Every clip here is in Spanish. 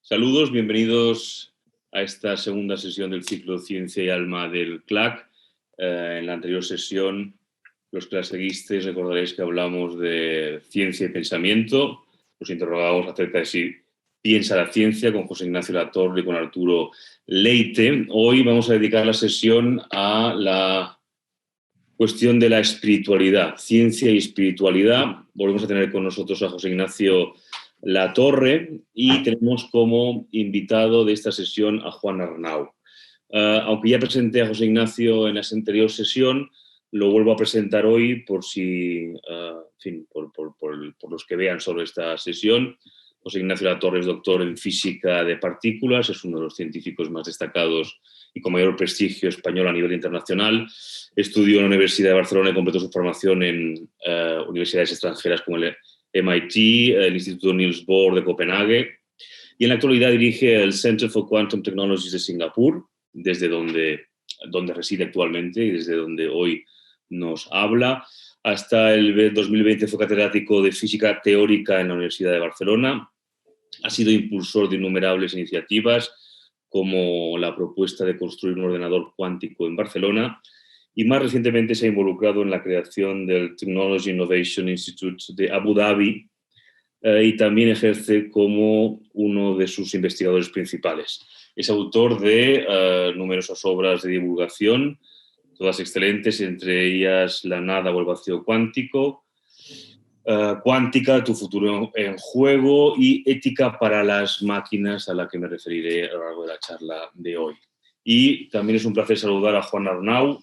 Saludos, bienvenidos a esta segunda sesión del ciclo Ciencia y Alma del CLAC. En la anterior sesión, los que la seguisteis recordaréis que hablamos de ciencia y pensamiento. Nos interrogamos acerca de si piensa la ciencia con José Ignacio Latorre y con Arturo Leite. Hoy vamos a dedicar la sesión a la cuestión de la espiritualidad, ciencia y espiritualidad. Volvemos a tener con nosotros a José Ignacio Latorre y tenemos como invitado de esta sesión a Juan Arnau. Aunque ya presenté a José Ignacio en la anterior sesión, lo vuelvo a presentar hoy por si, por los que vean sobre esta sesión. José Ignacio Latorre es doctor en física de partículas, es uno de los científicos más destacados y con mayor prestigio español a nivel internacional. Estudió en la Universidad de Barcelona y completó su formación en universidades extranjeras como el MIT, el Instituto Niels Bohr de Copenhague, y en la actualidad dirige el Center for Quantum Technologies de Singapur, desde donde reside actualmente y desde donde hoy nos habla. Hasta el 2020 fue catedrático de física teórica en la Universidad de Barcelona. Ha sido impulsor de innumerables iniciativas, como la propuesta de construir un ordenador cuántico en Barcelona, y más recientemente se ha involucrado en la creación del Technology Innovation Institute de Abu Dhabi y también ejerce como uno de sus investigadores principales. Es autor de numerosas obras de divulgación, todas excelentes, entre ellas La nada o el vacío cuántico, Cuántica, tu futuro en juego y Ética para las máquinas, a la que me referiré a lo largo de la charla de hoy. Y también es un placer saludar a Juan Arnau,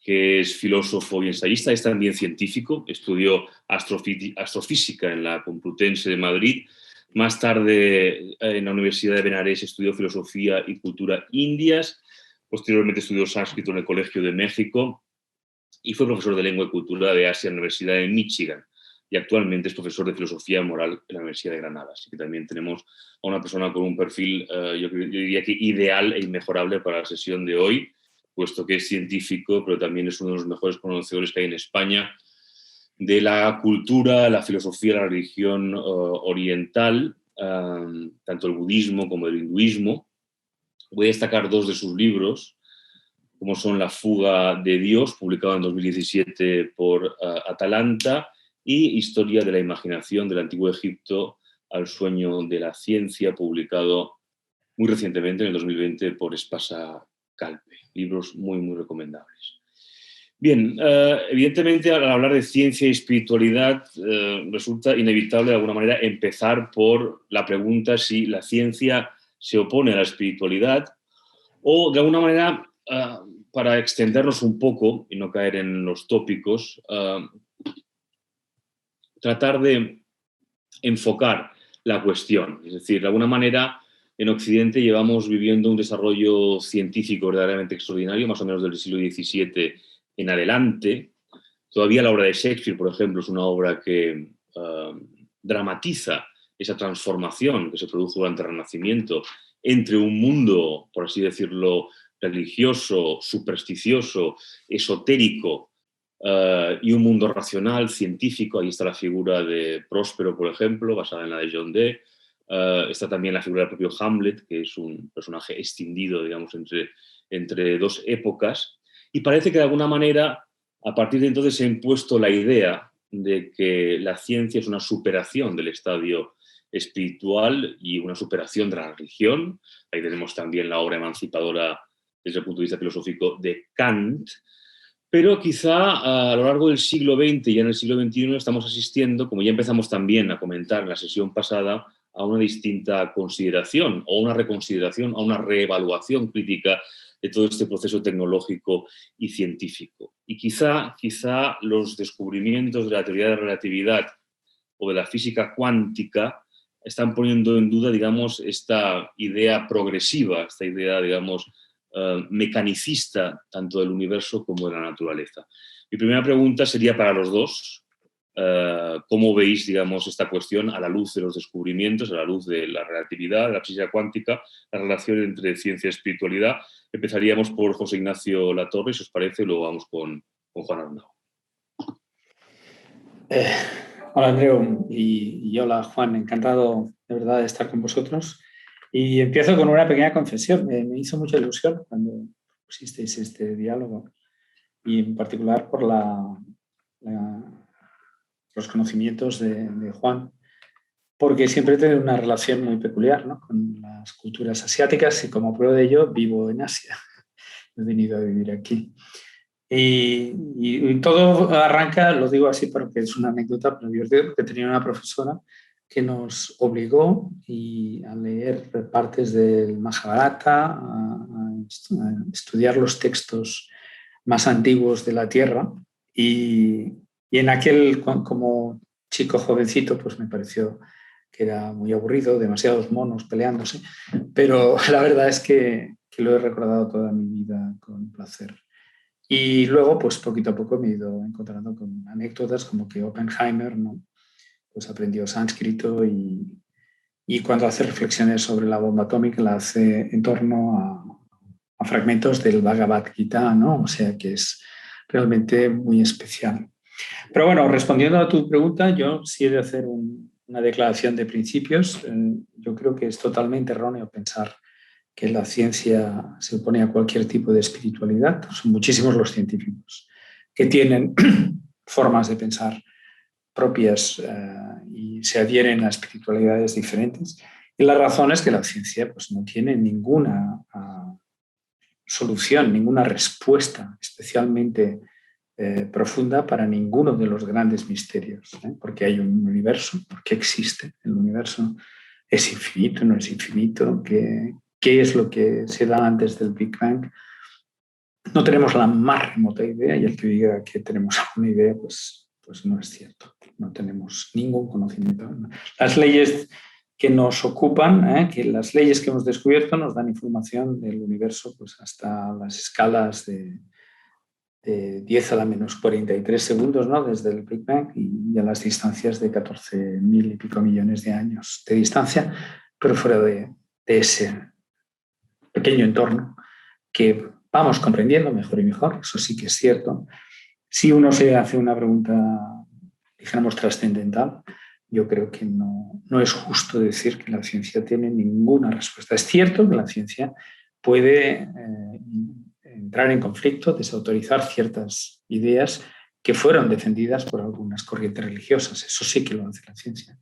que es filósofo y ensayista, es también científico, estudió astrofísica en la Complutense de Madrid, más tarde en la Universidad de Benarés estudió filosofía y cultura indias, posteriormente estudió sánscrito en el Colegio de México y fue profesor de lengua y cultura de Asia en la Universidad de Michigan y actualmente es profesor de filosofía moral en la Universidad de Granada. Así que también tenemos a una persona con un perfil, yo diría que ideal e inmejorable para la sesión de hoy, puesto que es científico, pero también es uno de los mejores conocedores que hay en España de la cultura, la filosofía, la religión oriental, tanto el budismo como el hinduismo. Voy a destacar dos de sus libros, como son La fuga de Dios, publicado en 2017 por Atalanta, y Historia de la imaginación del Antiguo Egipto al sueño de la ciencia, publicado muy recientemente, en el 2020, por Espasa Calpe. Libros muy, muy recomendables. Bien, evidentemente al hablar de ciencia y espiritualidad resulta inevitable de alguna manera empezar por la pregunta si la ciencia se opone a la espiritualidad o de alguna manera, para extendernos un poco y no caer en los tópicos, tratar de enfocar la cuestión. Es decir, de alguna manera, en Occidente llevamos viviendo un desarrollo científico verdaderamente extraordinario, más o menos del siglo XVII en adelante. Todavía la obra de Shakespeare, por ejemplo, es una obra que dramatiza esa transformación que se produjo durante el Renacimiento entre un mundo, por así decirlo, religioso, supersticioso, esotérico, y un mundo racional, científico. Ahí está la figura de Próspero, por ejemplo, basada en la de John Dee. Está también la figura del propio Hamlet, que es un personaje extendido, digamos, entre dos épocas. Y parece que de alguna manera, a partir de entonces, se ha impuesto la idea de que la ciencia es una superación del estadio espiritual y una superación de la religión. Ahí tenemos también la obra emancipadora desde el punto de vista filosófico de Kant. Pero quizá a lo largo del siglo XX y en el siglo XXI estamos asistiendo, como ya empezamos también a comentar en la sesión pasada, a una distinta consideración o una reconsideración, a una reevaluación crítica de todo este proceso tecnológico y científico. Y quizá los descubrimientos de la teoría de la relatividad o de la física cuántica están poniendo en duda, digamos, esta idea progresiva, esta idea, digamos, mecanicista, tanto del universo como de la naturaleza. Mi primera pregunta sería para los dos. ¿Cómo veis, digamos, esta cuestión a la luz de los descubrimientos, a la luz de la relatividad, de la física cuántica, la relación entre ciencia y espiritualidad? Empezaríamos por José Ignacio Latorre, si os parece, y luego vamos con Juan Arnau. Hola, Andreu, y hola, Juan. Encantado de verdad, de estar con vosotros. Y empiezo con una pequeña confesión. Me hizo mucha ilusión cuando pusisteis este diálogo, y en particular por los conocimientos de Juan, porque siempre he tenido una relación muy peculiar, ¿no?, con las culturas asiáticas, y como prueba de ello vivo en Asia. He venido a vivir aquí. Y todo arranca, lo digo así porque es una anécdota, pero divertida, porque tenía una profesora que nos obligó a leer partes del Mahabharata, a estudiar los textos más antiguos de la Tierra, y en aquel, como chico jovencito, pues me pareció que era muy aburrido, demasiados monos peleándose, pero la verdad es que lo he recordado toda mi vida con placer. Y luego, pues poquito a poco me he ido encontrando con anécdotas como que Oppenheimer, ¿no?, pues aprendió sánscrito, y cuando hace reflexiones sobre la bomba atómica la hace en torno a fragmentos del Bhagavad Gita, ¿no? O sea que es realmente muy especial. Pero bueno, respondiendo a tu pregunta, yo sí he de hacer una declaración de principios. Yo creo que es totalmente erróneo pensar que la ciencia se opone a cualquier tipo de espiritualidad. Son muchísimos los científicos que tienen formas de pensar propias y se adhieren a espiritualidades diferentes. Y la razón es que la ciencia, pues, no tiene ninguna solución, ninguna respuesta especialmente profunda para ninguno de los grandes misterios, porque hay un universo, porque existe el universo. ¿Es infinito, no es infinito? ¿Qué es lo que se da antes del Big Bang? No tenemos la más remota idea, y el que diga que tenemos alguna idea, pues no es cierto. No tenemos ningún conocimiento. Las leyes que nos ocupan, que las leyes que hemos descubierto nos dan información del universo, pues hasta las escalas de 10 a la menos 43 segundos, ¿no?, desde el Big Bang, y a las distancias de 14.000 y pico millones de años de distancia, pero fuera de ese pequeño entorno que vamos comprendiendo mejor y mejor. Eso sí que es cierto. Si uno se hace una pregunta, dijéramos, trascendental, yo creo que no es justo decir que la ciencia tiene ninguna respuesta. Es cierto que la ciencia puede entrar en conflicto, desautorizar ciertas ideas que fueron defendidas por algunas corrientes religiosas. Eso sí que lo hace la ciencia.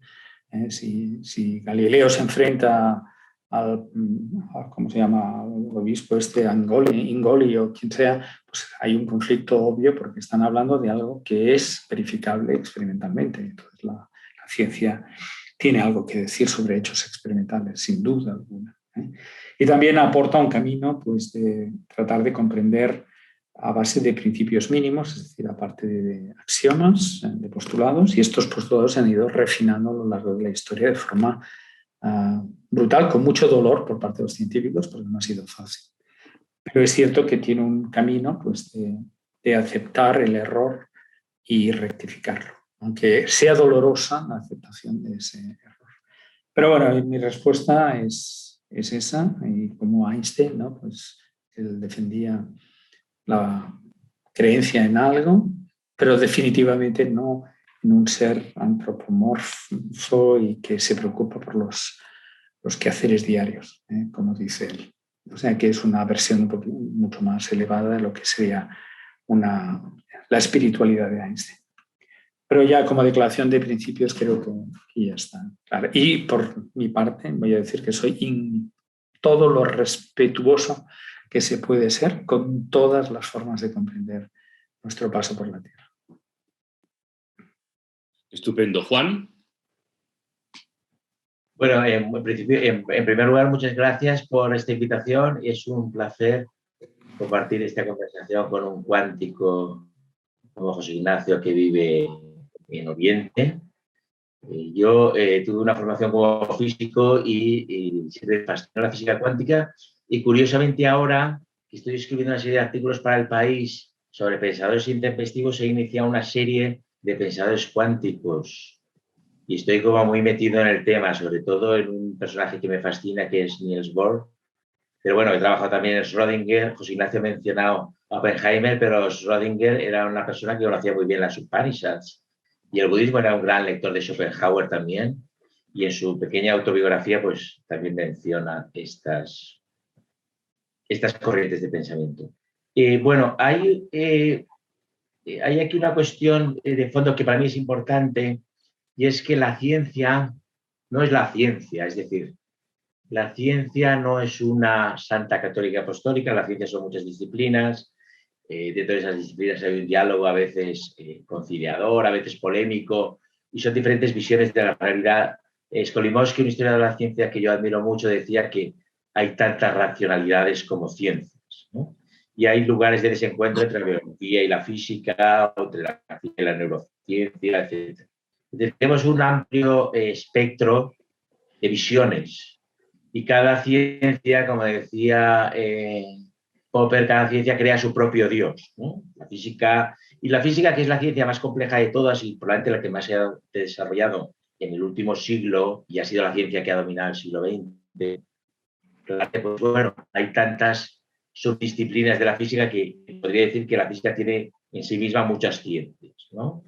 Si Galileo se enfrenta ¿cómo se llama?, el obispo Ingoli o quien sea, pues hay un conflicto obvio, porque están hablando de algo que es verificable experimentalmente. Entonces la ciencia tiene algo que decir sobre hechos experimentales, sin duda alguna. Y también aporta un camino, pues, de tratar de comprender a base de principios mínimos, es decir, aparte de axiomas, de postulados, y estos postulados se han ido refinando a lo largo de la historia de forma brutal, con mucho dolor por parte de los científicos, porque no ha sido fácil. Pero es cierto que tiene un camino, pues, de aceptar el error y rectificarlo, aunque sea dolorosa la aceptación de ese error. Pero bueno, mi respuesta es esa, y como Einstein, ¿no?, pues él defendía la creencia en algo, pero definitivamente no en un ser antropomorfo y que se preocupa por los quehaceres diarios, como dice él. O sea que es una versión mucho más elevada de lo que sería la espiritualidad de Einstein. Pero ya como declaración de principios creo que ya está claro. Y por mi parte voy a decir que soy todo lo respetuoso que se puede ser con todas las formas de comprender nuestro paso por la Tierra. Estupendo. Juan. Bueno, en primer lugar, muchas gracias por esta invitación. Es un placer compartir esta conversación con un cuántico como José Ignacio, que vive en Oriente. Yo tuve una formación como físico y siempre me fascinó la física cuántica, y curiosamente ahora que estoy escribiendo una serie de artículos para El País sobre pensadores intempestivos, he iniciado una serie de pensadores cuánticos y estoy como muy metido en el tema, sobre todo en un personaje que me fascina, que es Niels Bohr. Pero bueno, he trabajado también en Schrödinger. José Ignacio ha mencionado a Oppenheimer, pero Schrödinger era una persona que conocía muy bien las Upanishads. Y el budismo, era un gran lector de Schopenhauer también. y en su pequeña autobiografía pues también menciona estas corrientes de pensamiento. Bueno, hay aquí una cuestión de fondo que para mí es importante, y es que la ciencia no es la ciencia, es decir, la ciencia no es una santa católica apostólica, la ciencia son muchas disciplinas, dentro de esas disciplinas hay un diálogo a veces conciliador, a veces polémico, y son diferentes visiones de la realidad. Skolimowski, un historiador de la ciencia que yo admiro mucho, decía que hay tantas racionalidades como ciencias, ¿no? Y hay lugares de desencuentro entre la biología y la física, entre la física y la neurociencia, etc. Tenemos un amplio espectro de visiones y cada ciencia, como decía Popper, cada ciencia crea su propio Dios, ¿no? La física, que es la ciencia más compleja de todas y probablemente la que más se ha desarrollado en el último siglo y ha sido la ciencia que ha dominado el siglo XX. Pues bueno, hay tantas subdisciplinas de la física que podría decir que la física tiene en sí misma muchas ciencias, ¿no?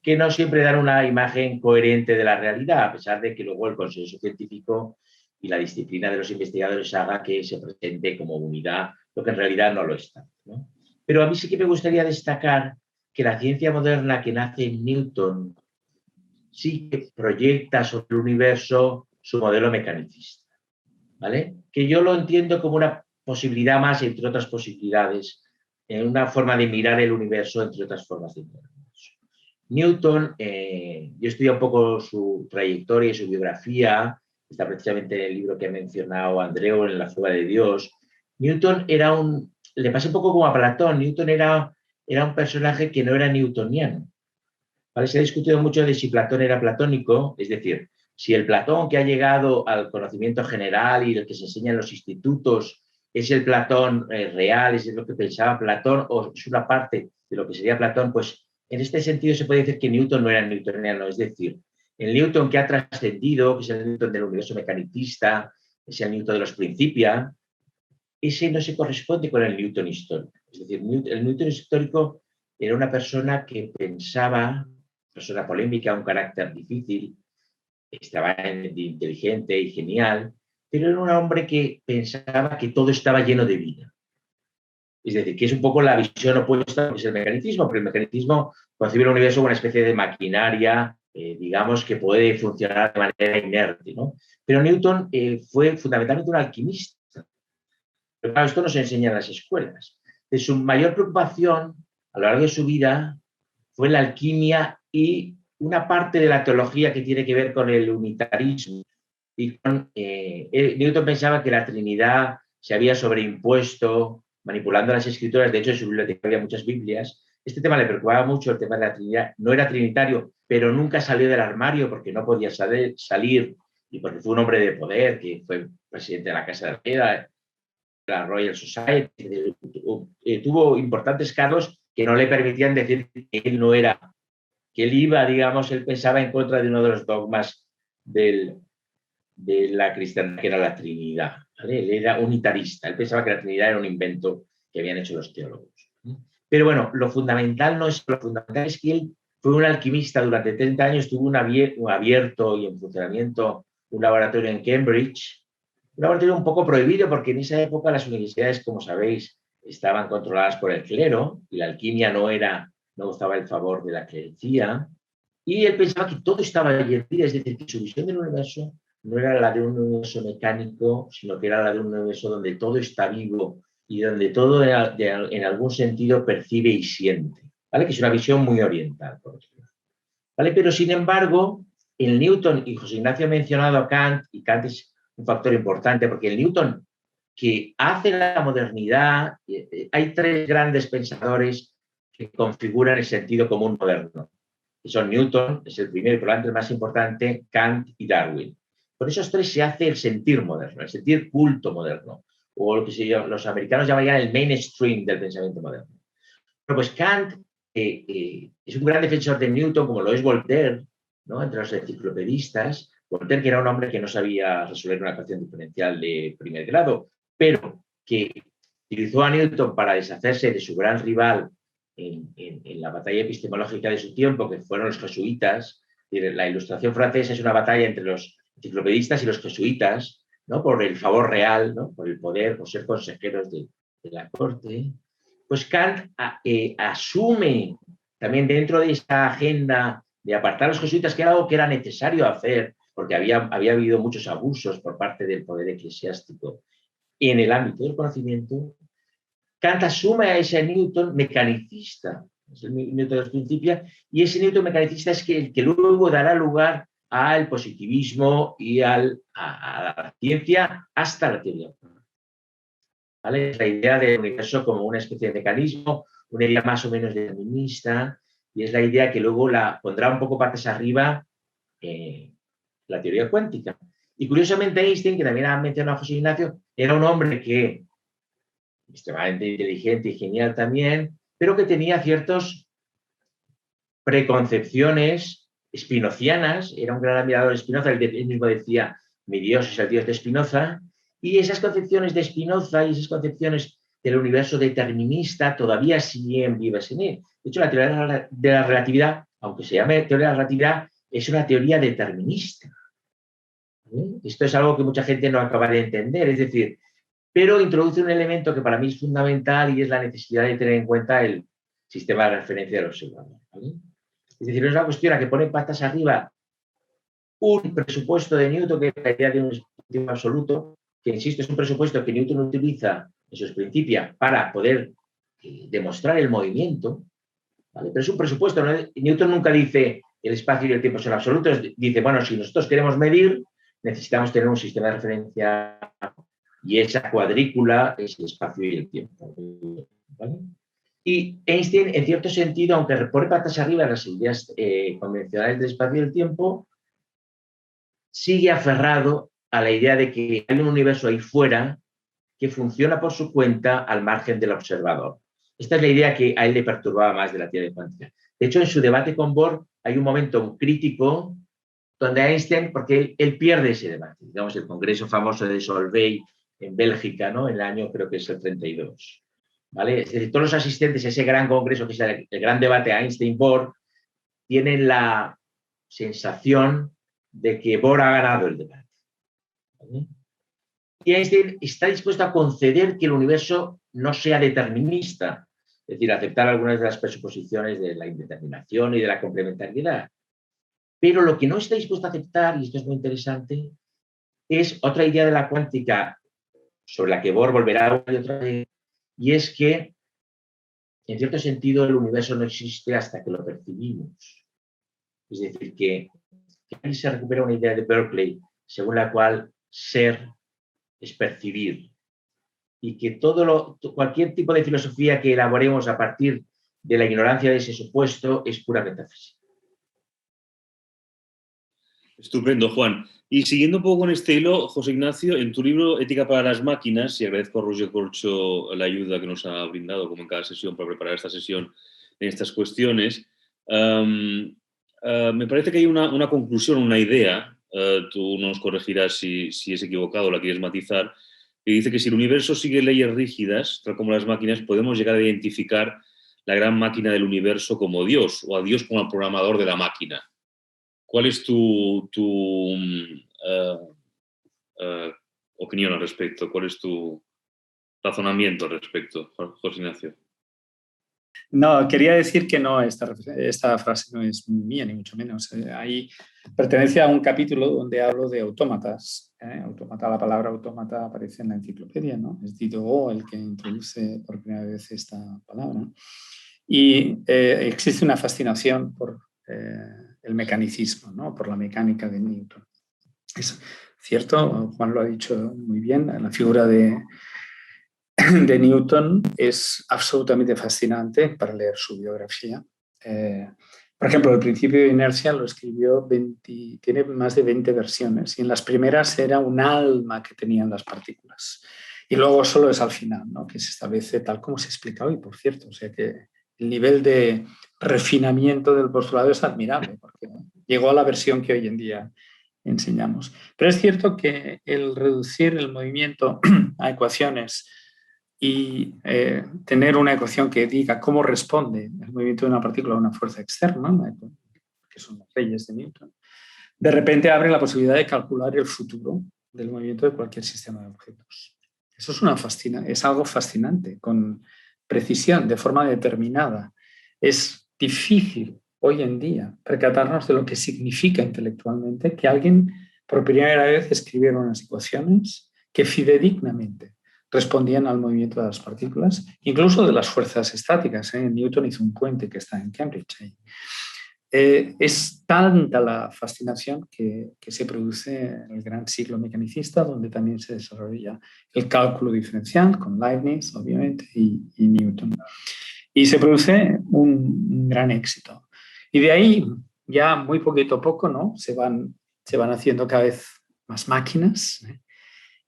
Que no siempre dan una imagen coherente de la realidad, a pesar de que luego el consenso científico y la disciplina de los investigadores haga que se presente como unidad, lo que en realidad no lo está, ¿no? Pero a mí sí que me gustaría destacar que la ciencia moderna que nace en Newton sí que proyecta sobre el universo su modelo mecanicista, ¿vale? Que yo lo entiendo como una posibilidad más, entre otras posibilidades, en una forma de mirar el universo, entre otras formas de mirar el universo. Newton, yo estudié un poco su trayectoria y su biografía, está precisamente en el libro que ha mencionado Andreu, en La fuga de Dios. Newton le pasa un poco como a Platón, Newton era un personaje que no era newtoniano, ¿vale? Se ha discutido mucho de si Platón era platónico, es decir, si el Platón que ha llegado al conocimiento general y el que se enseña en los institutos es el Platón real, es lo que pensaba Platón o es una parte de lo que sería Platón, pues en este sentido se puede decir que Newton no era newtoniano, es decir, el Newton que ha trascendido, que es el Newton del universo mecanicista, es el Newton de los Principia, ese no se corresponde con el Newton histórico. Es decir, el Newton histórico era una persona que pensaba, persona polémica, un carácter difícil, extremadamente inteligente y genial, pero era un hombre que pensaba que todo estaba lleno de vida. Es decir, que es un poco la visión opuesta a lo que es el mecanicismo, porque el mecanicismo concibe el universo como una especie de maquinaria, digamos, que puede funcionar de manera inerte, ¿no? Pero Newton fue fundamentalmente un alquimista. Pero claro, esto no se enseña en las escuelas. De su mayor preocupación a lo largo de su vida fue la alquimia y una parte de la teología que tiene que ver con el unitarismo. Y Newton pensaba que la Trinidad se había sobreimpuesto manipulando las escrituras. De hecho, en su biblioteca había muchas Biblias. Este tema le preocupaba mucho, el tema de la Trinidad. No era trinitario, pero nunca salió del armario porque no podía salir y porque fue un hombre de poder, que fue presidente de la Casa de Alceda, la Royal Society, tuvo importantes cargos que no le permitían decir que él no era, que él iba, digamos, él pensaba en contra de uno de los dogmas de la cristiandad, que era la Trinidad, ¿vale? Él era unitarista, él pensaba que la Trinidad era un invento que habían hecho los teólogos. Pero bueno, lo fundamental es que él fue un alquimista durante 30 años, tuvo un abierto y en funcionamiento un laboratorio en Cambridge, un laboratorio un poco prohibido porque en esa época las universidades, como sabéis, estaban controladas por el clero y la alquimia no gustaba el favor de la clerecía, y él pensaba que todo estaba lleno de vida, es decir, que su visión del universo no era la de un universo mecánico, sino que era la de un universo donde todo está vivo y donde todo en algún sentido percibe y siente, ¿vale? Que es una visión muy oriental, por ejemplo, ¿vale? Pero sin embargo, el Newton, y José Ignacio ha mencionado a Kant, y Kant es un factor importante porque el Newton que hace la modernidad, hay tres grandes pensadores que configuran el sentido común moderno, que son Newton, es el primero y probablemente el más importante, Kant y Darwin. Con esos tres se hace el sentir moderno, el sentir culto moderno, o lo que los americanos llamarían el mainstream del pensamiento moderno. Pero pues Kant es un gran defensor de Newton, como lo es Voltaire, ¿no? Entre los enciclopedistas. Voltaire, que era un hombre que no sabía resolver una ecuación diferencial de primer grado, pero que utilizó a Newton para deshacerse de su gran rival en la batalla epistemológica de su tiempo, que fueron los jesuitas. La Ilustración francesa es una batalla entre los enciclopedistas y los jesuitas, ¿no? Por el favor real, ¿no? Por el poder, por ser consejeros de la corte, pues Kant asume también dentro de esta agenda de apartar a los jesuitas, que era algo que era necesario hacer, porque había habido muchos abusos por parte del poder eclesiástico en el ámbito del conocimiento. Kant asume a ese Newton mecanicista, es el Newton de los principios, y ese Newton mecanicista es el que luego dará lugar al positivismo y a la ciencia hasta la teoría. ¿Vale? La idea del universo como una especie de mecanismo, una idea más o menos determinista, y es la idea que luego la pondrá un poco patas arriba la teoría cuántica. Y curiosamente Einstein, que también ha mencionado a José Ignacio, era un hombre que extremadamente inteligente y genial también, pero que tenía ciertas preconcepciones spinozianas, era un gran admirador de Spinoza, él mismo decía, mi Dios es el Dios de Spinoza, y esas concepciones de Spinoza y esas concepciones del universo determinista todavía siguen vivas en él. De hecho, la teoría de la relatividad, aunque se llame teoría de la relatividad, es una teoría determinista. Esto es algo que mucha gente no acaba de entender, es decir, pero introduce un elemento que para mí es fundamental y es la necesidad de tener en cuenta el sistema de referencia del observador. ¿Vale? Es decir, es una cuestión a que pone patas arriba un presupuesto de Newton, que es la idea de un dispositivo absoluto, que insisto, es un presupuesto que Newton utiliza en sus principios para poder demostrar el movimiento, ¿vale? Pero es un presupuesto, ¿no? Newton nunca dice el espacio y el tiempo son absolutos, dice, bueno, si nosotros queremos medir, necesitamos tener un sistema de referencia y esa cuadrícula es el espacio y el tiempo. ¿Vale? Y Einstein, en cierto sentido, aunque pone patas arriba las ideas convencionales del espacio y el tiempo, sigue aferrado a la idea de que hay un universo ahí fuera que funciona por su cuenta al margen del observador. Esta es la idea que a él le perturbaba más de la teoría cuántica. De hecho, en su debate con Bohr hay un momento crítico donde Einstein, porque él pierde ese debate, digamos, el congreso famoso de Solvay en Bélgica, ¿no? En el año creo que es el 32. ¿Vale? Es decir, todos los asistentes a ese gran congreso, que es el gran debate Einstein-Bohr, tienen la sensación de que Bohr ha ganado el debate. ¿Vale? Y Einstein está dispuesto a conceder que el universo no sea determinista, es decir, aceptar algunas de las presuposiciones de la indeterminación y de la complementariedad. Pero lo que no está dispuesto a aceptar, y esto es muy interesante, es otra idea de la cuántica sobre la que Bohr volverá una y otra vez, y es que, en cierto sentido, el universo no existe hasta que lo percibimos. Es decir, que ahí se recupera una idea de Berkeley, según la cual ser es percibir, y que cualquier tipo de filosofía que elaboremos a partir de la ignorancia de ese supuesto es pura metafísica. Estupendo, Juan. Y siguiendo un poco con este hilo, José Ignacio, en tu libro Ética para las máquinas, y agradezco a Roger Corcho la ayuda que nos ha brindado, como en cada sesión, para preparar esta sesión en estas cuestiones, me parece que hay una conclusión, una idea, tú nos corregirás si es equivocado o la quieres matizar, que dice que si el universo sigue leyes rígidas, tal como las máquinas, podemos llegar a identificar la gran máquina del universo como Dios, o a Dios como el programador de la máquina. ¿Cuál es tu opinión al respecto? ¿Cuál es tu razonamiento al respecto, José Ignacio? No, quería decir que no, esta frase no es mía, ni mucho menos. Ahí pertenece a un capítulo donde hablo de autómatas. La palabra autómata aparece en la enciclopedia, ¿no? Es Diderot el que introduce por primera vez esta palabra. Y existe una fascinación por el mecanicismo, ¿no? Por la mecánica de Newton. Es cierto, Juan lo ha dicho muy bien, la figura de Newton es absolutamente fascinante para leer su biografía. Por ejemplo, el principio de inercia lo escribió, tiene más de 20 versiones, y en las primeras era un alma que tenían las partículas. Y luego solo es al final, ¿no? Que se establece tal como se explica hoy, por cierto. O sea que el nivel de refinamiento del postulado es admirable, porque llegó a la versión que hoy en día enseñamos. Pero es cierto que el reducir el movimiento a ecuaciones y tener una ecuación que diga cómo responde el movimiento de una partícula a una fuerza externa, que son las leyes de Newton, de repente abre la posibilidad de calcular el futuro del movimiento de cualquier sistema de objetos. Eso es algo fascinante, con precisión, de forma determinada. Es difícil hoy en día percatarnos de lo que significa intelectualmente que alguien por primera vez escribiera unas ecuaciones que fidedignamente respondían al movimiento de las partículas, incluso de las fuerzas estáticas. Newton hizo un puente que está en Cambridge. Es tanta la fascinación que se produce en el gran siglo mecanicista, donde también se desarrolla el cálculo diferencial con Leibniz, obviamente, y Newton. Y se produce un gran éxito. Y de ahí, ya muy poquito a poco, ¿no? se van haciendo cada vez más máquinas.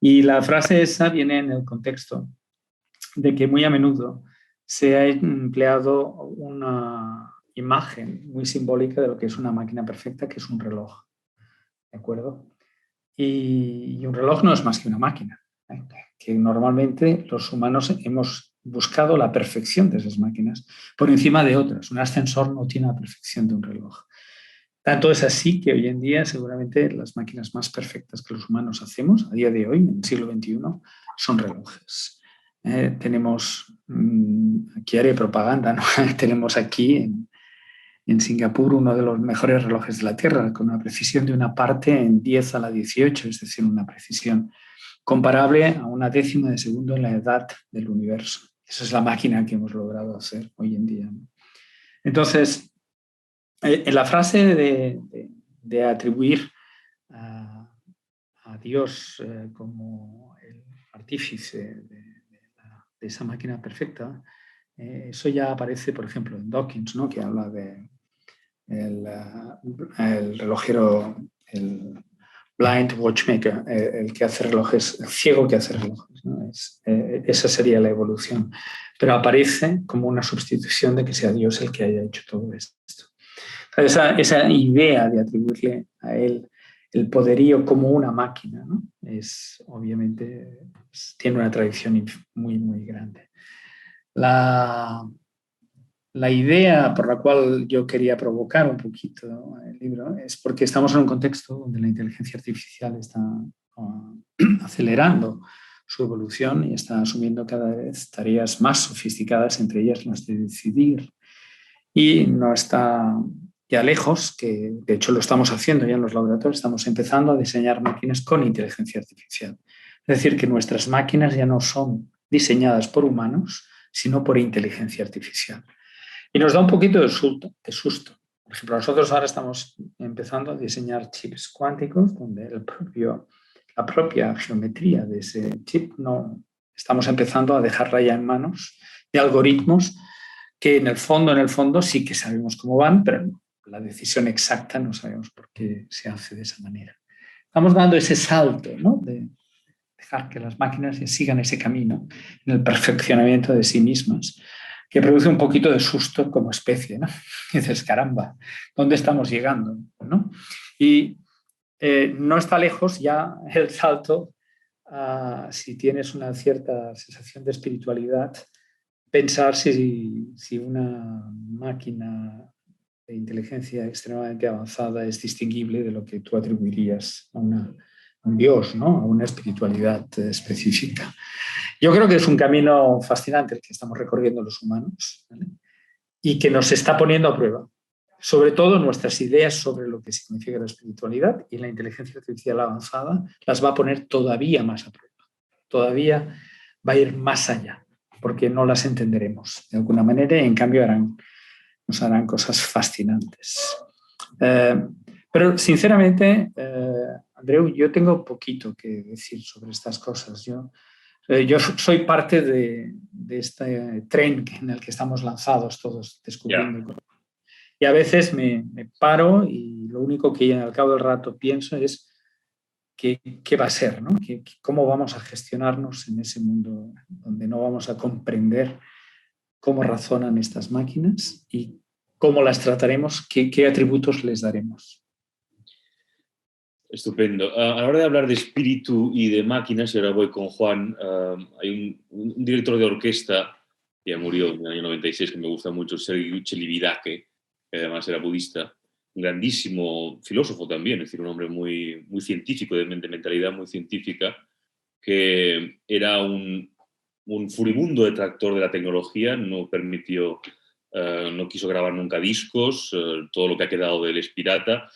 Y la frase esa viene en el contexto de que muy a menudo se ha empleado una imagen muy simbólica de lo que es una máquina perfecta, que es un reloj. ¿De acuerdo? Y un reloj no es más que una máquina, que normalmente los humanos hemos buscado la perfección de esas máquinas por encima de otras. Un ascensor no tiene la perfección de un reloj. Tanto es así que hoy en día seguramente las máquinas más perfectas que los humanos hacemos a día de hoy, en el siglo XXI, son relojes. Tenemos, aquí haré propaganda, ¿no? Tenemos aquí en Singapur uno de los mejores relojes de la Tierra, con una precisión de una parte en 10 a la 18, es decir, una precisión comparable a una décima de segundo en la edad del universo. Esa es la máquina que hemos logrado hacer hoy en día, ¿no? Entonces, en la frase de atribuir a Dios como el artífice de esa máquina perfecta, eso ya aparece, por ejemplo, en Dawkins, ¿no? Que habla de el relojero, el blind watchmaker, el que hace relojes, el ciego que hace relojes, ¿no? Esa sería la evolución. Pero aparece como una sustitución de que sea Dios el que haya hecho todo esto. Esa idea de atribuirle a él el poderío como una máquina, ¿no? Es obviamente, pues, tiene una tradición muy, muy grande. La idea por la cual yo quería provocar un poquito el libro es porque estamos en un contexto donde la inteligencia artificial está acelerando su evolución y está asumiendo cada vez tareas más sofisticadas, entre ellas las de decidir. Y no está ya lejos, que de hecho lo estamos haciendo ya en los laboratorios, estamos empezando a diseñar máquinas con inteligencia artificial. Es decir, que nuestras máquinas ya no son diseñadas por humanos, sino por inteligencia artificial. Y nos da un poquito de susto. Por ejemplo, nosotros ahora estamos empezando a diseñar chips cuánticos donde la propia geometría de ese chip no estamos empezando a dejarla ya en manos de algoritmos que en el fondo sí que sabemos cómo van, pero la decisión exacta no sabemos por qué se hace de esa manera. Estamos dando ese salto, ¿no? De dejar que las máquinas sigan ese camino en el perfeccionamiento de sí mismas, que produce un poquito de susto como especie, ¿no? Y dices, caramba, ¿dónde estamos llegando? ¿No? Y no está lejos ya el salto a, si tienes una cierta sensación de espiritualidad, pensar si una máquina de inteligencia extremadamente avanzada es distinguible de lo que tú atribuirías a un Dios, ¿no? A una espiritualidad específica. Yo creo que es un camino fascinante el que estamos recorriendo los humanos, ¿vale? Y que nos está poniendo a prueba, sobre todo nuestras ideas sobre lo que significa la espiritualidad, y la inteligencia artificial avanzada las va a poner todavía más a prueba, todavía va a ir más allá, porque no las entenderemos de alguna manera y en cambio nos harán cosas fascinantes. Pero sinceramente, Andreu, yo tengo poquito que decir sobre estas cosas. Yo soy parte de este tren en el que estamos lanzados todos descubriendo. Yeah. Y a veces me paro y lo único que al cabo del rato pienso es qué va a ser, ¿no? ¿Cómo vamos a gestionarnos en ese mundo donde no vamos a comprender cómo razonan estas máquinas y cómo las trataremos, qué atributos les daremos? Estupendo. A la hora de hablar de espíritu y de máquinas, y ahora voy con Juan, hay un director de orquesta que ya murió en el año 96, que me gusta mucho, Sergiu Celibidache, que además era budista, grandísimo filósofo también, es decir, un hombre muy, muy científico, de mentalidad muy científica, que era un furibundo detractor de la tecnología, no permitió, no quiso grabar nunca discos, todo lo que ha quedado de él es pirata,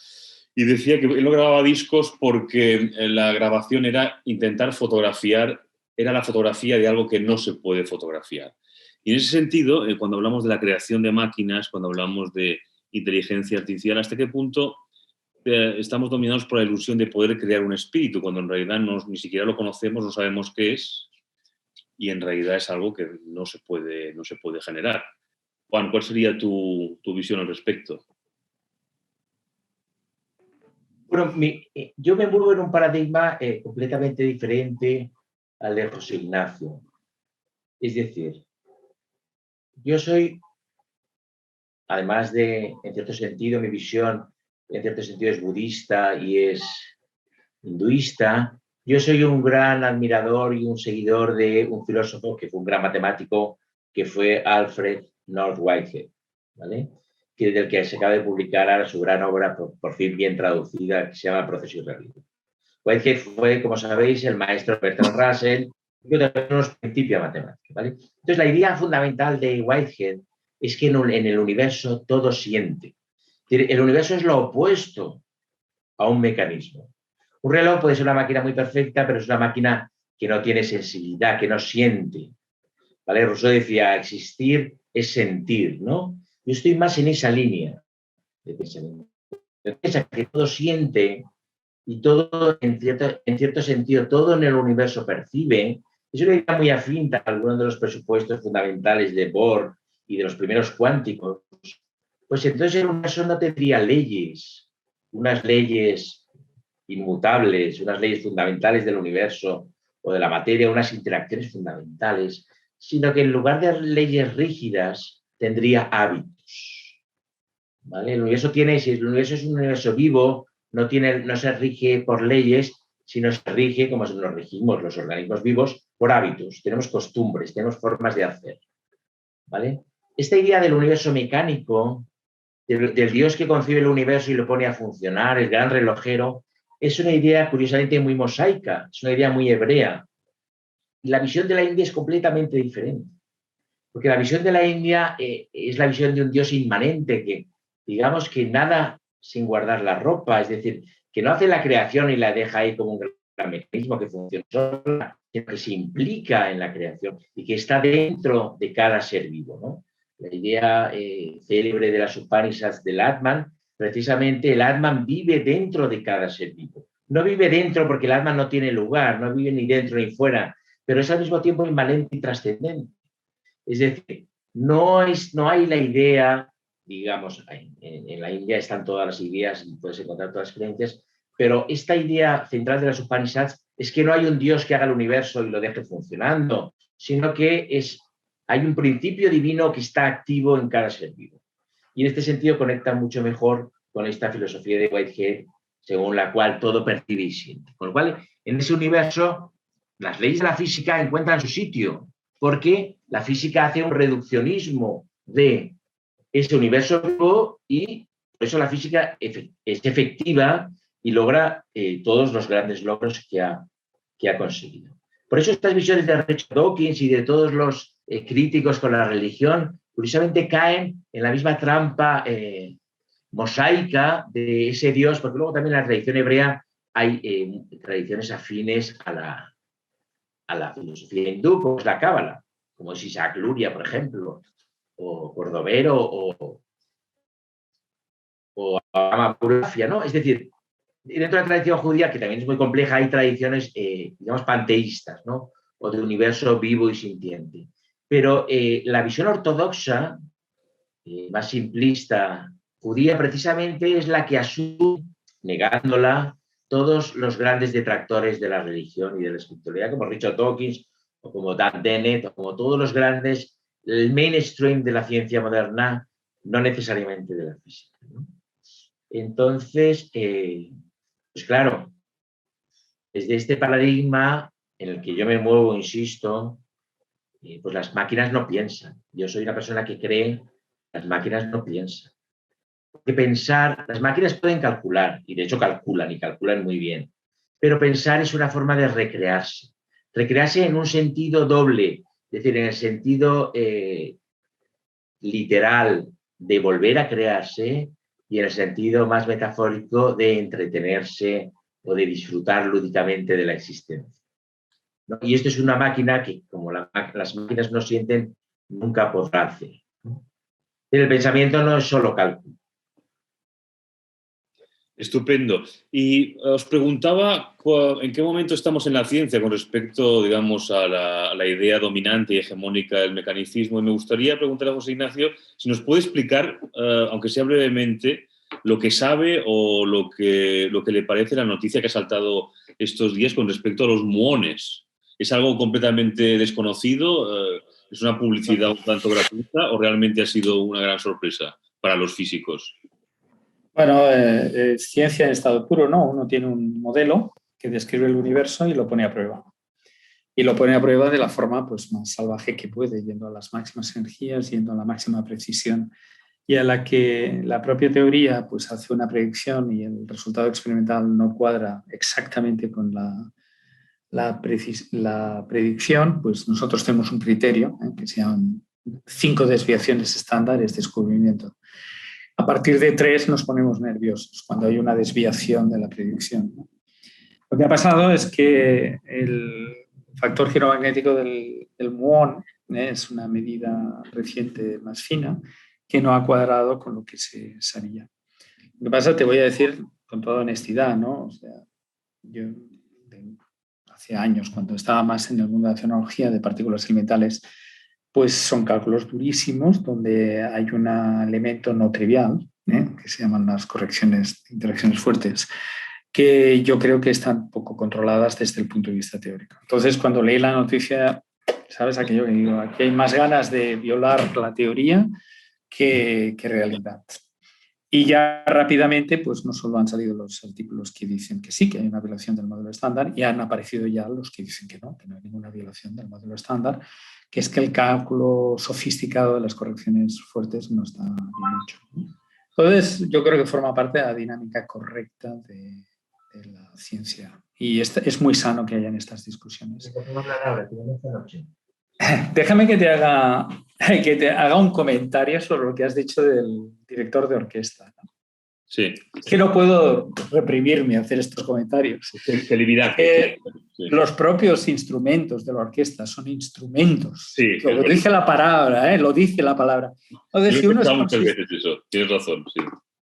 y decía que él no grababa discos porque la grabación era intentar fotografiar, era la fotografía de algo que no se puede fotografiar. Y en ese sentido, cuando hablamos de la creación de máquinas, cuando hablamos de inteligencia artificial, ¿hasta qué punto estamos dominados por la ilusión de poder crear un espíritu, cuando en realidad ni siquiera lo conocemos, no sabemos qué es, y en realidad es algo que no se puede generar? Juan, ¿cuál sería tu visión al respecto? Bueno, yo me envuelvo en un paradigma completamente diferente al de José Ignacio. Es decir, yo soy, además de, en cierto sentido, mi visión, en cierto sentido, es budista y es hinduista. Yo soy un gran admirador y un seguidor de un filósofo que fue un gran matemático, que fue Alfred North Whitehead, ¿vale? Del que se acaba de publicar ahora su gran obra, por fin bien traducida, que se llama Proceso y Realidad. Whitehead fue, como sabéis, el maestro Bertrand Russell, y también unos principios matemáticos, ¿vale? Entonces, la idea fundamental de Whitehead es que en el universo todo siente. El universo es lo opuesto a un mecanismo. Un reloj puede ser una máquina muy perfecta, pero es una máquina que no tiene sensibilidad, que no siente. ¿Vale? Rousseau decía, existir es sentir, ¿no? Yo estoy más en esa línea de pensamiento. Piensa que todo siente y todo, en cierto sentido, todo en el universo percibe. Es una idea muy afín a algunos de los presupuestos fundamentales de Bohr y de los primeros cuánticos. Pues entonces el universo no tendría leyes, unas leyes inmutables, unas leyes fundamentales del universo o de la materia, unas interacciones fundamentales, sino que en lugar de leyes rígidas tendría hábitos. ¿Vale? El universo tiene, si el universo es un universo vivo, no se rige por leyes, sino se rige, como nos regimos los organismos vivos, por hábitos. Tenemos costumbres, tenemos formas de hacer. ¿Vale? Esta idea del universo mecánico, del Dios que concibe el universo y lo pone a funcionar, el gran relojero, es una idea curiosamente muy mosaica, es una idea muy hebrea. Y la visión de la India es completamente diferente. Porque la visión de la India es la visión de un Dios inmanente que, digamos, que nada sin guardar la ropa, es decir, que no hace la creación y la deja ahí como un gran mecanismo que funciona sola, sino que se implica en la creación y que está dentro de cada ser vivo, ¿no? La idea célebre de las Upanishads del Atman, precisamente el Atman vive dentro de cada ser vivo. No vive dentro porque el Atman no tiene lugar, no vive ni dentro ni fuera, pero es al mismo tiempo inmanente y trascendente. Es decir, no hay la idea, digamos, en la India están todas las ideas y puedes encontrar todas las creencias, pero esta idea central de las Upanishads es que no hay un Dios que haga el universo y lo deje funcionando, sino que hay un principio divino que está activo en cada ser vivo. Y en este sentido conecta mucho mejor con esta filosofía de Whitehead, según la cual todo percibe y siente. Con lo cual, en ese universo, las leyes de la física encuentran su sitio, porque la física hace un reduccionismo de ese universo vivo y por eso la física es efectiva y logra todos los grandes logros que ha conseguido. Por eso estas visiones de Richard Dawkins y de todos los críticos con la religión, curiosamente caen en la misma trampa mosaica de ese Dios, porque luego también en la tradición hebrea hay tradiciones afines a la filosofía hindú, como es la cábala, como es Isaac Luria, por ejemplo, o Cordovero, o Amapurafia, ¿no? Es decir, dentro de la tradición judía, que también es muy compleja, hay tradiciones, digamos, panteístas, ¿no? O de universo vivo y sintiente. Pero la visión ortodoxa, más simplista, judía, precisamente es la que asume, negándola, todos los grandes detractores de la religión y de la espiritualidad, como Richard Dawkins, o como Dan Dennett, o como todos los grandes, el mainstream de la ciencia moderna, no necesariamente de la física, ¿no? Entonces, pues claro, desde este paradigma en el que yo me muevo, insisto, pues las máquinas no piensan. Yo soy una persona que cree que las máquinas no piensan. Porque pensar, las máquinas pueden calcular, y de hecho calculan y calculan muy bien, pero pensar es una forma de recrearse. Recrearse en un sentido doble, es decir, en el sentido literal de volver a crearse y en el sentido más metafórico de entretenerse o de disfrutar lúdicamente de la existencia, ¿no? Y esto es una máquina que, como las máquinas no sienten, nunca podrá hacer, ¿no? Pero el pensamiento no es solo cálculo. Estupendo. Y os preguntaba en qué momento estamos en la ciencia con respecto, digamos, a la idea dominante y hegemónica del mecanicismo. Y me gustaría preguntar a José Ignacio si nos puede explicar, aunque sea brevemente, lo que sabe o lo que le parece la noticia que ha saltado estos días con respecto a los muones. ¿Es algo completamente desconocido? ¿Es una publicidad un tanto gratuita o realmente ha sido una gran sorpresa para los físicos? Bueno, es ciencia en estado puro, ¿no? Uno tiene un modelo que describe el universo y lo pone a prueba. Y lo pone a prueba de la forma pues, más salvaje que puede, yendo a las máximas energías, yendo a la máxima precisión, y a la que la propia teoría pues, hace una predicción y el resultado experimental no cuadra exactamente con la predicción, pues nosotros tenemos un criterio que se llaman 5 desviaciones estándares de descubrimiento. A partir de 3 nos ponemos nerviosos cuando hay una desviación de la predicción. Lo que ha pasado es que el factor giromagnético del muón es una medida reciente más fina que no ha cuadrado con lo que se sabía. Lo que pasa, te voy a decir con toda honestidad, ¿no? O sea, yo hace años, cuando estaba más en el mundo de la tecnología de partículas elementales, pues son cálculos durísimos donde hay un elemento no trivial, que se llaman las correcciones, interacciones fuertes, que yo creo que están poco controladas desde el punto de vista teórico. Entonces, cuando leí la noticia, ¿sabes aquello que digo? Aquí hay más ganas de violar la teoría que realidad. Y ya rápidamente, pues no solo han salido los artículos que dicen que sí, que hay una violación del modelo estándar, y han aparecido ya los que dicen que no hay ninguna violación del modelo estándar, que es que el cálculo sofisticado de las correcciones fuertes no está bien hecho. Entonces, yo creo que forma parte de la dinámica correcta de la ciencia. Y es muy sano que hayan estas discusiones. Déjame que te haga un comentario sobre lo que has dicho del director de orquesta, ¿no? Sí. Es que no puedo reprimirme a hacer estos comentarios. Los propios instrumentos de la orquesta son instrumentos. Sí, lo dice la palabra, lo dice la palabra. Entonces, yo he escuchado muchas veces eso, tienes razón, sí.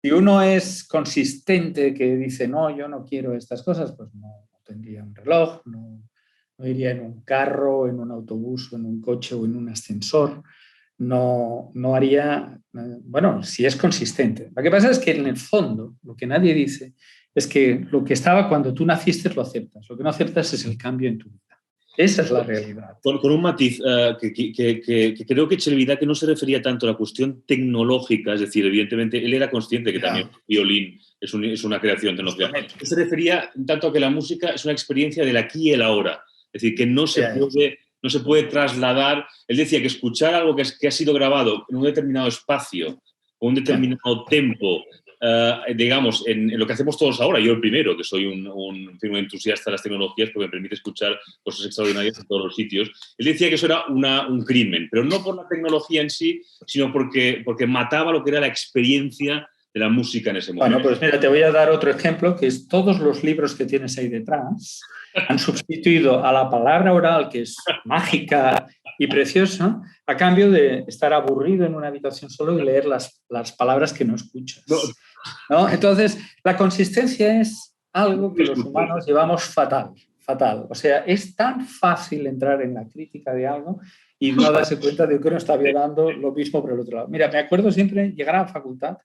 Si uno es consistente, que dice, no, yo no quiero estas cosas, pues no tendría un reloj, no iría en un carro, en un autobús, o en un coche o en un ascensor. No haría, bueno, si es consistente. Lo que pasa es que en el fondo, lo que nadie dice es que lo que estaba cuando tú naciste lo aceptas. Lo que no aceptas es el cambio en tu vida. Esa es la realidad. Con un matiz que creo que Chelvidá, que no se refería tanto a la cuestión tecnológica, es decir, evidentemente él era consciente que también el violín es una creación tecnológica. Se refería tanto a que la música es una experiencia del aquí y el ahora. Es decir, que no se puede trasladar. Él decía que escuchar algo que ha sido grabado en un determinado espacio o un determinado tempo, digamos, en lo que hacemos todos ahora, yo el primero, que soy un entusiasta de las tecnologías porque me permite escuchar cosas extraordinarias en todos los sitios. Él decía que eso era un crimen, pero no por la tecnología en sí, sino porque mataba lo que era la experiencia de la música en ese momento. Bueno, pues mira, te voy a dar otro ejemplo, que es todos los libros que tienes ahí detrás han sustituido a la palabra oral, que es mágica y preciosa, a cambio de estar aburrido en una habitación solo y leer las palabras que no escuchas, ¿no? Entonces, la consistencia es algo que los humanos llevamos fatal. O sea, es tan fácil entrar en la crítica de algo y no darse cuenta de que uno está violando lo mismo por el otro lado. Mira, me acuerdo siempre llegar a la facultad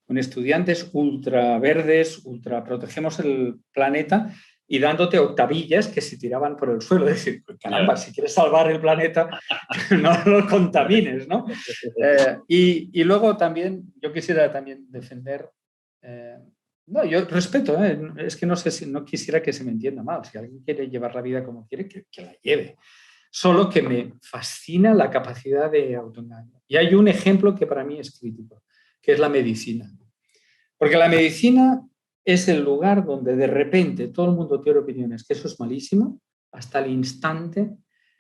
con estudiantes ultra verdes, protegemos el planeta, y dándote octavillas que se tiraban por el suelo. Es decir, caramba, si quieres salvar el planeta, no lo contamines, ¿no? Y luego también, yo quisiera también defender... no, yo respeto, es que no sé si no quisiera que se me entienda mal. Si alguien quiere llevar la vida como quiere, que la lleve. Solo que me fascina la capacidad de autoengaño. Y hay un ejemplo que para mí es crítico, que es la medicina. Porque la medicina es el lugar donde de repente todo el mundo tiene opiniones que eso es malísimo, hasta el instante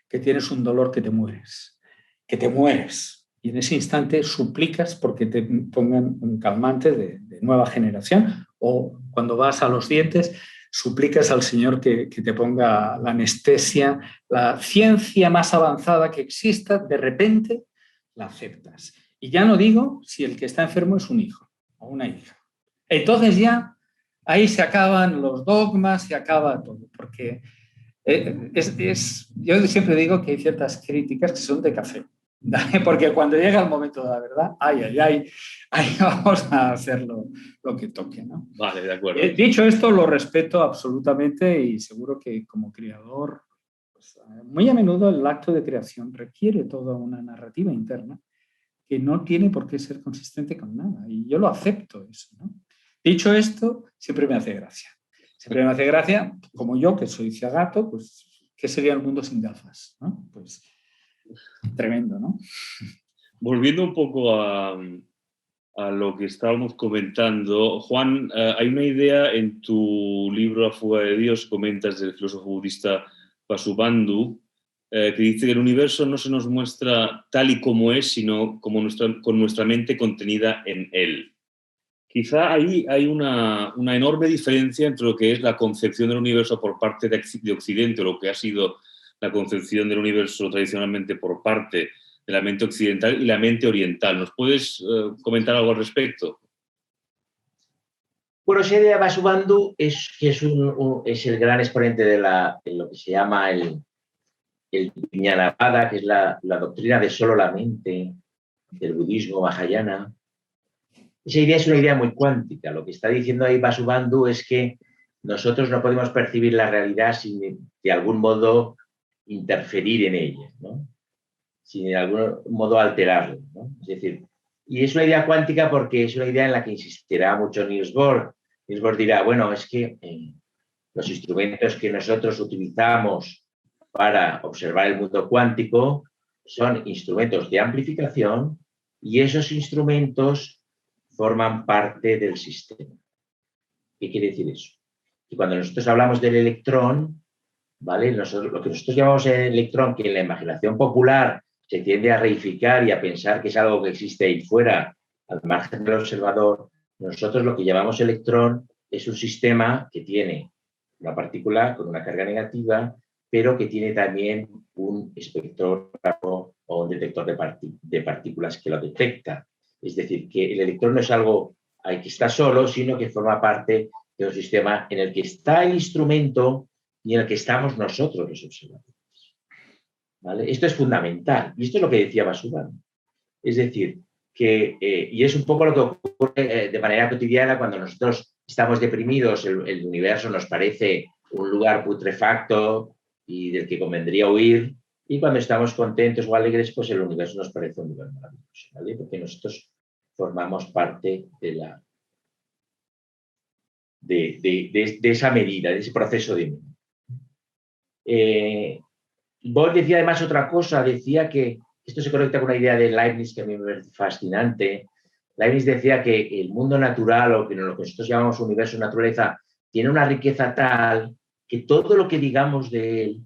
que tienes un dolor que te mueres. Que te mueres. Y en ese instante suplicas porque te pongan un calmante de nueva generación, o cuando vas a los dientes suplicas al Señor que te ponga la anestesia, la ciencia más avanzada que exista, de repente la aceptas. Y ya no digo si el que está enfermo es un hijo o una hija. Entonces ya ahí se acaban los dogmas, se acaba todo, porque yo siempre digo que hay ciertas críticas que son de café, ¿vale? Porque cuando llega el momento de la verdad, ahí vamos a hacer lo que toque, ¿no? Vale, de acuerdo. Dicho esto, lo respeto absolutamente y seguro que como creador, pues, muy a menudo el acto de creación requiere toda una narrativa interna que no tiene por qué ser consistente con nada. Y yo lo acepto eso, ¿no? Dicho esto, siempre me hace gracia. Siempre me hace gracia, como yo, que soy ciagato, pues, ¿qué sería el mundo sin gafas? ¿No? Pues tremendo, ¿no? Volviendo un poco a lo que estábamos comentando, Juan, hay una idea en tu libro La fuga de Dios, comentas del filósofo budista Vasubandhu, que dice que el universo no se nos muestra tal y como es, sino como con nuestra mente contenida en él. Quizá ahí hay una enorme diferencia entre lo que es la concepción del universo por parte de Occidente, o lo que ha sido la concepción del universo tradicionalmente por parte de la mente occidental y la mente oriental. ¿Nos puedes comentar algo al respecto? Bueno, esa idea de Vasubandhu es el gran exponente de lo que se llama el Vijnanavada, que es la doctrina de solo la mente del budismo Mahayana. Esa idea es una idea muy cuántica. Lo que está diciendo ahí Vasubandhu es que nosotros no podemos percibir la realidad sin de algún modo interferir en ella, ¿no? Sin de algún modo alterarla, ¿no? Es decir, y es una idea cuántica porque es una idea en la que insistirá mucho Niels Bohr. Niels Bohr dirá, bueno, es que los instrumentos que nosotros utilizamos para observar el mundo cuántico son instrumentos de amplificación y esos instrumentos forman parte del sistema. ¿Qué quiere decir eso? Que cuando nosotros hablamos del electrón, ¿vale? Lo que nosotros llamamos el electrón, que en la imaginación popular se tiende a reificar y a pensar que es algo que existe ahí fuera, al margen del observador, nosotros lo que llamamos electrón es un sistema que tiene una partícula con una carga negativa, pero que tiene también un espectrógrafo o un detector de partículas que lo detecta. Es decir, que el electrón no es algo que está solo, sino que forma parte de un sistema en el que está el instrumento y en el que estamos nosotros los observadores. ¿Vale? Esto es fundamental. Y esto es lo que decía Vasubandhu. Es decir, que, y es un poco lo que ocurre de manera cotidiana cuando nosotros estamos deprimidos, el universo nos parece un lugar putrefacto y del que convendría huir, y cuando estamos contentos o alegres, pues el universo nos parece un lugar maravilloso, ¿vale? Porque nosotros formamos parte de esa medida, de ese proceso de Bohr decía además otra cosa, decía que esto se conecta con una idea de Leibniz que a mí me parece fascinante. Leibniz decía que el mundo natural, o que lo que nosotros llamamos universo, naturaleza, tiene una riqueza tal que todo lo que digamos de él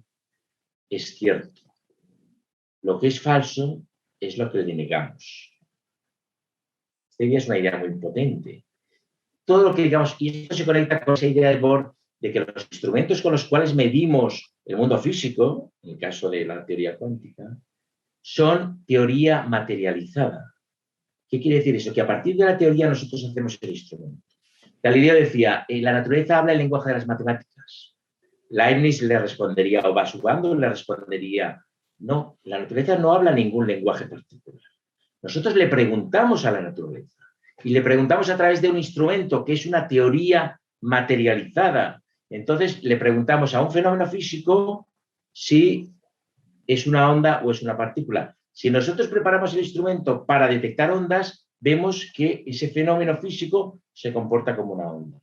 es cierto. Lo que es falso es lo que le negamos. Esta idea es una idea muy potente. Todo lo que digamos, y esto se conecta con esa idea de Bohr de que los instrumentos con los cuales medimos el mundo físico, en el caso de la teoría cuántica, son teoría materializada. ¿Qué quiere decir eso? Que a partir de la teoría nosotros hacemos el instrumento. Galileo decía, la naturaleza habla el lenguaje de las matemáticas. Leibniz le respondería, o Vasubandhu le respondería, no, la naturaleza no habla ningún lenguaje particular. Nosotros le preguntamos a la naturaleza y le preguntamos a través de un instrumento que es una teoría materializada. Entonces le preguntamos a un fenómeno físico si es una onda o es una partícula. Si nosotros preparamos el instrumento para detectar ondas, vemos que ese fenómeno físico se comporta como una onda.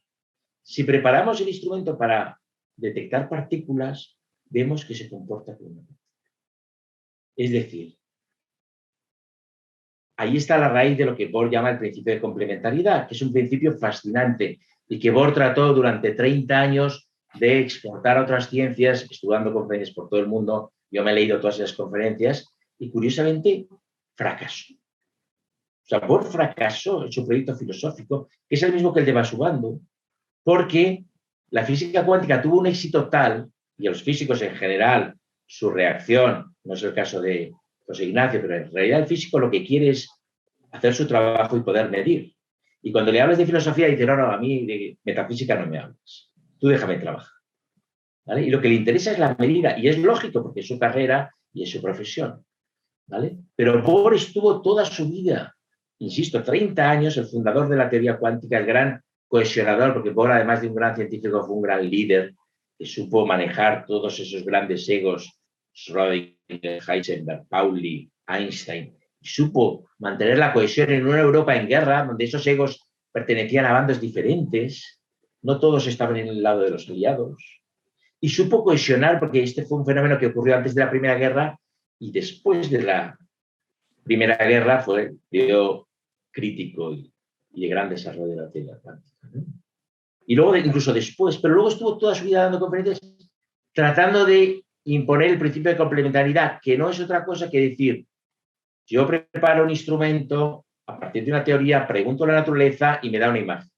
Si preparamos el instrumento para detectar partículas, vemos que se comporta como una partícula. Es decir, ahí está la raíz de lo que Bohr llama el principio de complementariedad, que es un principio fascinante y que Bohr trató durante 30 años de exportar a otras ciencias, estudiando conferencias por todo el mundo. Yo me he leído todas esas conferencias y, curiosamente, fracasó. O sea, Bohr fracasó en su proyecto filosófico, que es el mismo que el de Vasubandhu, porque la física cuántica tuvo un éxito tal, y a los físicos en general, su reacción, no es el caso de José Ignacio, pero en realidad el físico lo que quiere es hacer su trabajo y poder medir. Y cuando le hablas de filosofía, dice, no, a mí de metafísica no me hables, tú déjame trabajar. ¿Vale? Y lo que le interesa es la medida, y es lógico porque es su carrera y es su profesión. ¿Vale? Pero Bohr estuvo toda su vida, insisto, 30 años, el fundador de la teoría cuántica, el gran cohesionador, porque Bohr, además de un gran científico, fue un gran líder que supo manejar todos esos grandes egos, Schrödinger, Heisenberg, Pauli, Einstein, y supo mantener la cohesión en una Europa en guerra, donde esos egos pertenecían a bandos diferentes, no todos estaban en el lado de los aliados, y supo cohesionar, porque este fue un fenómeno que ocurrió antes de la Primera Guerra y después de la Primera Guerra fue un periodo crítico y de gran desarrollo de la teoría cuántica, ¿no? Y luego, incluso después, pero luego estuvo toda su vida dando conferencias tratando de imponer el principio de complementariedad, que no es otra cosa que decir, yo preparo un instrumento a partir de una teoría, pregunto a la naturaleza y me da una imagen.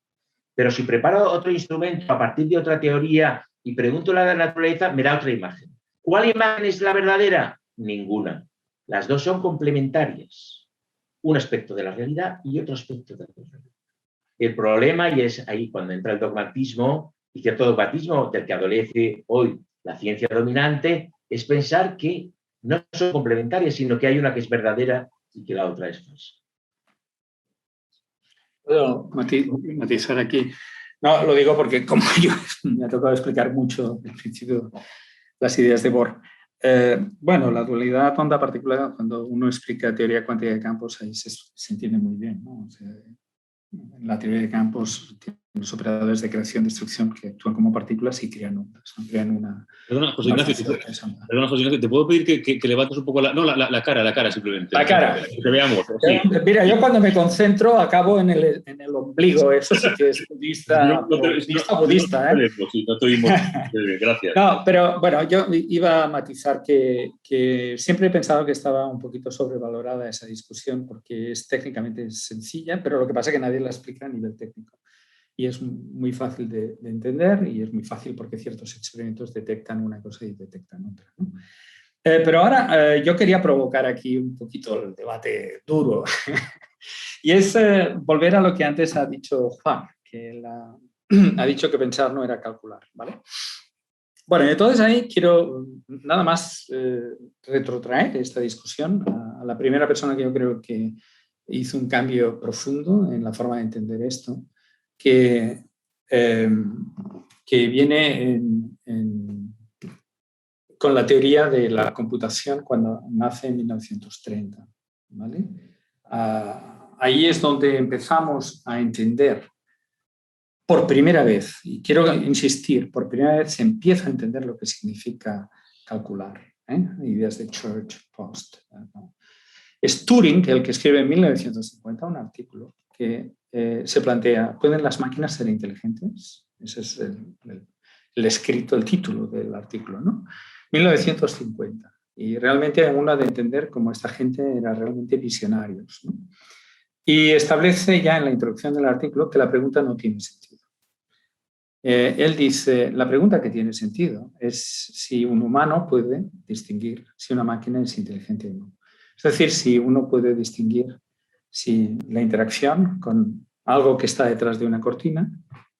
Pero si preparo otro instrumento a partir de otra teoría y pregunto a la naturaleza, me da otra imagen. ¿Cuál imagen es la verdadera? Ninguna. Las dos son complementarias. Un aspecto de la realidad y otro aspecto de la realidad. El problema, y es ahí cuando entra el dogmatismo, y cierto dogmatismo del que adolece hoy la ciencia dominante, es pensar que no son complementarias, sino que hay una que es verdadera y que la otra es falsa. ¿Puedo matizar aquí? No, lo digo porque como yo me ha tocado explicar mucho en principio las ideas de Bohr. Bueno, la dualidad onda-partícula, cuando uno explica teoría cuántica de campos, ahí se entiende muy bien, ¿no? O sea, en la teoría de campos, los operadores de creación-destrucción que actúan como partículas y crean ondas, ¿no? Crean una... Perdona, José Ignacio, ¿te puedo pedir que levantes un poco la cara simplemente? La cara. Que te veamos. Sí. Mira, yo cuando me concentro acabo en el ombligo, eso sí que es budista, budista, ¿eh? Sí, no te oímos. Gracias. No, pero bueno, yo iba a matizar que siempre he pensado que estaba un poquito sobrevalorada esa discusión porque es técnicamente sencilla, pero lo que pasa es que nadie la explica a nivel técnico. Y es muy fácil de entender y es muy fácil porque ciertos experimentos detectan una cosa y detectan otra, ¿no? Pero ahora yo quería provocar aquí un poquito el debate duro y es volver a lo que antes ha dicho Juan, que ha dicho que pensar no era calcular, ¿vale? Bueno, entonces ahí quiero nada más retrotraer esta discusión a la primera persona que yo creo que hizo un cambio profundo en la forma de entender esto, que viene con la teoría de la computación cuando nace en 1930. ¿Vale? Ahí es donde empezamos a entender por primera vez, y quiero insistir, por primera vez se empieza a entender lo que significa calcular, ¿eh? Ideas de Church, Post, ¿no? Es Turing el que escribe en 1950 un artículo que se plantea, ¿pueden las máquinas ser inteligentes? Ese es el escrito, el título del artículo, ¿no? 1950. Y realmente hay una de entender cómo esta gente era realmente visionarios, ¿no? Y establece ya en la introducción del artículo que la pregunta no tiene sentido. Él dice, la pregunta que tiene sentido es si un humano puede distinguir si una máquina es inteligente o no. Es decir, si uno puede distinguir si la interacción con algo que está detrás de una cortina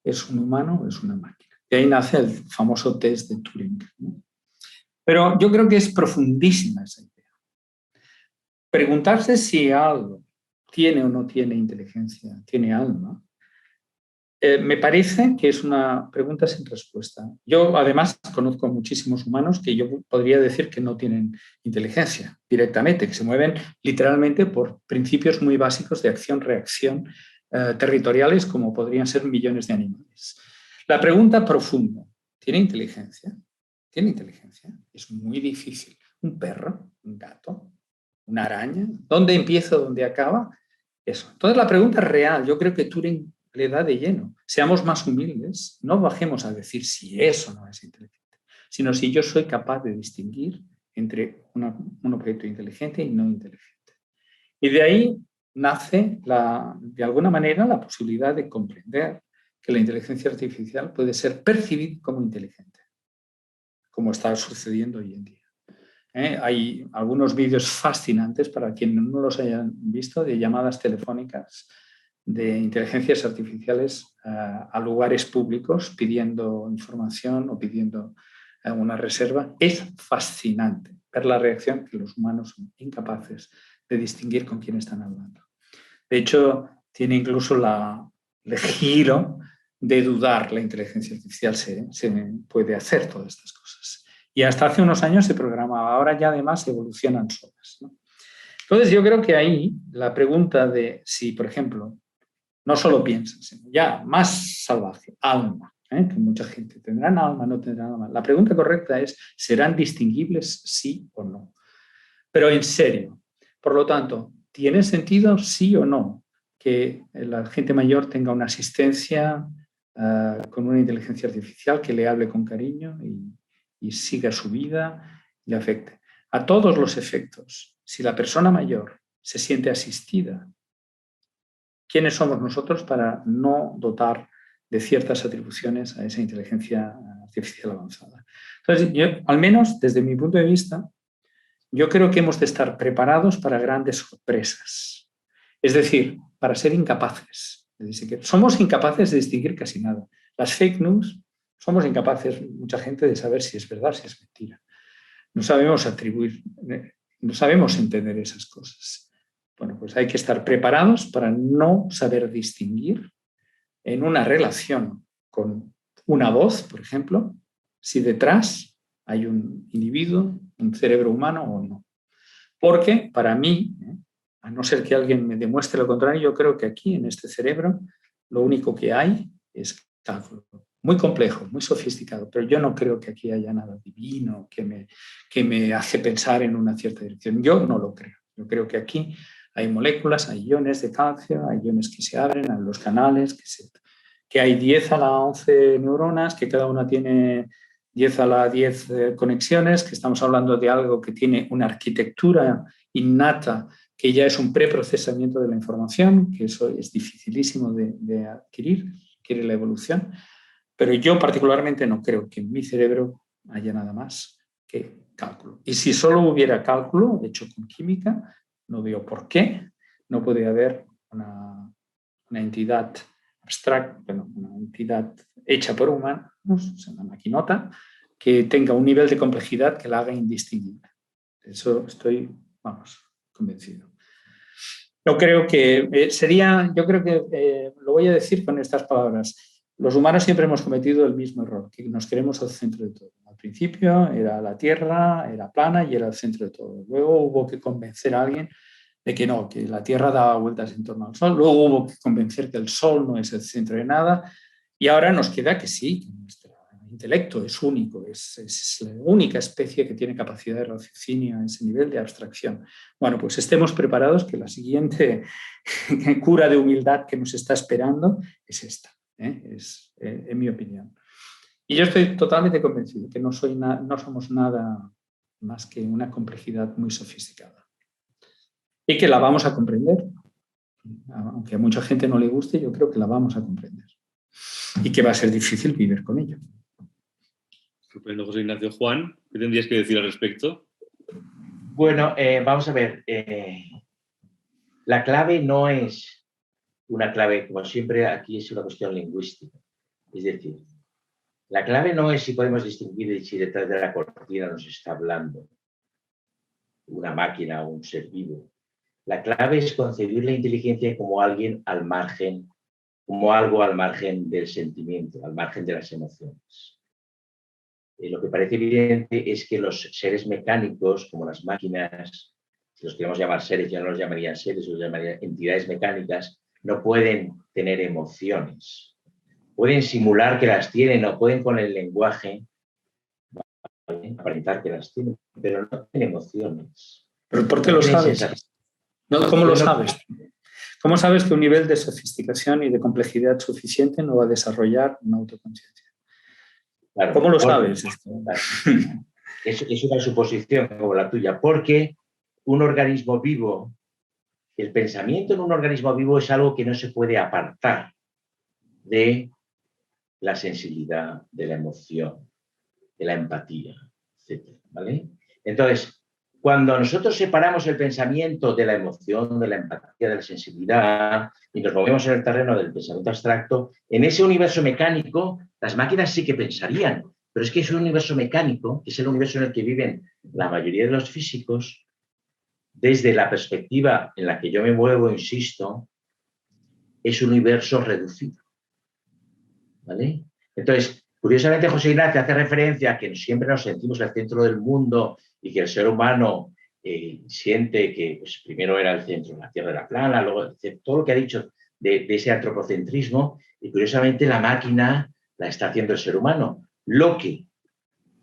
es un humano o es una máquina. Y ahí nace el famoso test de Turing, ¿no? Pero yo creo que es profundísima esa idea. Preguntarse si algo tiene o no tiene inteligencia, tiene alma, me parece que es una pregunta sin respuesta. Yo, además, conozco muchísimos humanos que yo podría decir que no tienen inteligencia directamente, que se mueven literalmente por principios muy básicos de acción-reacción territoriales, como podrían ser millones de animales. La pregunta profunda, ¿tiene inteligencia? ¿Tiene inteligencia? Es muy difícil. ¿Un perro? ¿Un gato? una araña. ¿Dónde empieza, dónde acaba? Eso. Entonces la pregunta es real. Yo creo que Turing le da de lleno. Seamos más humildes, no bajemos a decir si eso no es inteligente, sino si yo soy capaz de distinguir entre un objeto inteligente y no inteligente. Y de ahí nace, de alguna manera, la posibilidad de comprender que la inteligencia artificial puede ser percibida como inteligente, como está sucediendo hoy en día. Hay algunos vídeos fascinantes, para quienes no los hayan visto, de llamadas telefónicas de inteligencias artificiales a lugares públicos pidiendo información o pidiendo una reserva. Es fascinante ver la reacción, que los humanos son incapaces de distinguir con quién están hablando. De hecho, tiene incluso el giro de dudar la inteligencia artificial se puede hacer todas estas cosas. Y hasta hace unos años se programaba, ahora ya además evolucionan solas, ¿no? Entonces yo creo que ahí la pregunta de si, por ejemplo, no solo piensas, sino ya más salvaje, alma, que mucha gente tendrán alma, no tendrán alma. La pregunta correcta es, ¿serán distinguibles sí o no? Pero en serio. Por lo tanto, ¿tiene sentido sí o no que la gente mayor tenga una asistencia con una inteligencia artificial que le hable con cariño y siga su vida y le afecte? A todos los efectos, si la persona mayor se siente asistida, ¿quiénes somos nosotros para no dotar de ciertas atribuciones a esa inteligencia artificial avanzada? Entonces, yo, al menos desde mi punto de vista, yo creo que hemos de estar preparados para grandes sorpresas. Es decir, para ser incapaces. Somos incapaces de distinguir casi nada. Las fake news, somos incapaces, mucha gente, de saber si es verdad o si es mentira. No sabemos atribuir, no sabemos entender esas cosas. Bueno, pues hay que estar preparados para no saber distinguir en una relación con una voz, por ejemplo, si detrás hay un individuo, un cerebro humano o no. Porque para mí, a no ser que alguien me demuestre lo contrario, yo creo que aquí en este cerebro lo único que hay es cálculo. Muy complejo, muy sofisticado, pero yo no creo que aquí haya nada divino que me hace pensar en una cierta dirección. Yo no lo creo. Yo creo que aquí hay moléculas, hay iones de calcio, hay iones que se abren, hay los canales, que hay 10 a la 11 neuronas, que cada una tiene 10 a la 10 conexiones, que estamos hablando de algo que tiene una arquitectura innata, que ya es un preprocesamiento de la información, que eso es dificilísimo de adquirir, quiere la evolución. Pero yo particularmente no creo que en mi cerebro haya nada más que cálculo. Y si solo hubiera cálculo hecho con química, no veo por qué no puede haber una entidad abstracta, bueno, una entidad hecha por humanos, una maquinota, que tenga un nivel de complejidad que la haga indistinguible. De eso estoy, convencido. Yo creo que lo voy a decir con estas palabras. Los humanos siempre hemos cometido el mismo error, que nos queremos al centro de todo. Al principio era la Tierra, era plana y era el centro de todo. Luego hubo que convencer a alguien de que no, que la Tierra daba vueltas en torno al Sol. Luego hubo que convencer que el Sol no es el centro de nada. Y ahora nos queda que sí, que nuestro intelecto es único, es la única especie que tiene capacidad de raciocinio a ese nivel de abstracción. Bueno, pues estemos preparados, que la siguiente cura de humildad que nos está esperando es esta, en mi opinión. Y yo estoy totalmente convencido que no somos nada más que una complejidad muy sofisticada. Y que la vamos a comprender. Aunque a mucha gente no le guste, yo creo que la vamos a comprender. Y que va a ser difícil vivir con ello. Estupendo, José Ignacio. Juan, ¿qué tendrías que decir al respecto? Bueno, vamos a ver. La clave no es una clave, como siempre, aquí es una cuestión lingüística. Es decir, la clave no es si podemos distinguir si detrás de la cortina nos está hablando una máquina o un ser vivo. La clave es concebir la inteligencia como alguien al margen, como algo al margen del sentimiento, al margen de las emociones. Lo que parece evidente es que los seres mecánicos, como las máquinas, si los queremos llamar seres, ya no los llamarían seres, los llamarían entidades mecánicas, no pueden tener emociones. Pueden simular que las tienen o pueden con el lenguaje aparentar que las tienen, pero no tienen emociones. ¿Pero por qué lo sabes? No, ¿cómo lo sabes? ¿Cómo sabes que un nivel de sofisticación y de complejidad suficiente no va a desarrollar una autoconciencia? Claro, ¿cómo lo sabes esto? Es una suposición como la tuya, porque un organismo vivo, el pensamiento en un organismo vivo es algo que no se puede apartar de la sensibilidad, de la emoción, de la empatía, etc. ¿Vale? Entonces, cuando nosotros separamos el pensamiento de la emoción, de la empatía, de la sensibilidad y nos movemos en el terreno del pensamiento abstracto, en ese universo mecánico las máquinas sí que pensarían, pero es que es un universo mecánico, que es el universo en el que viven la mayoría de los físicos, desde la perspectiva en la que yo me muevo, insisto, es un universo reducido. ¿Vale? Entonces, curiosamente, José Ignacio hace referencia a que siempre nos sentimos el centro del mundo y que el ser humano siente que pues, primero era el centro, la Tierra era plana, luego todo lo que ha dicho de ese antropocentrismo, y curiosamente la máquina la está haciendo el ser humano. Lo que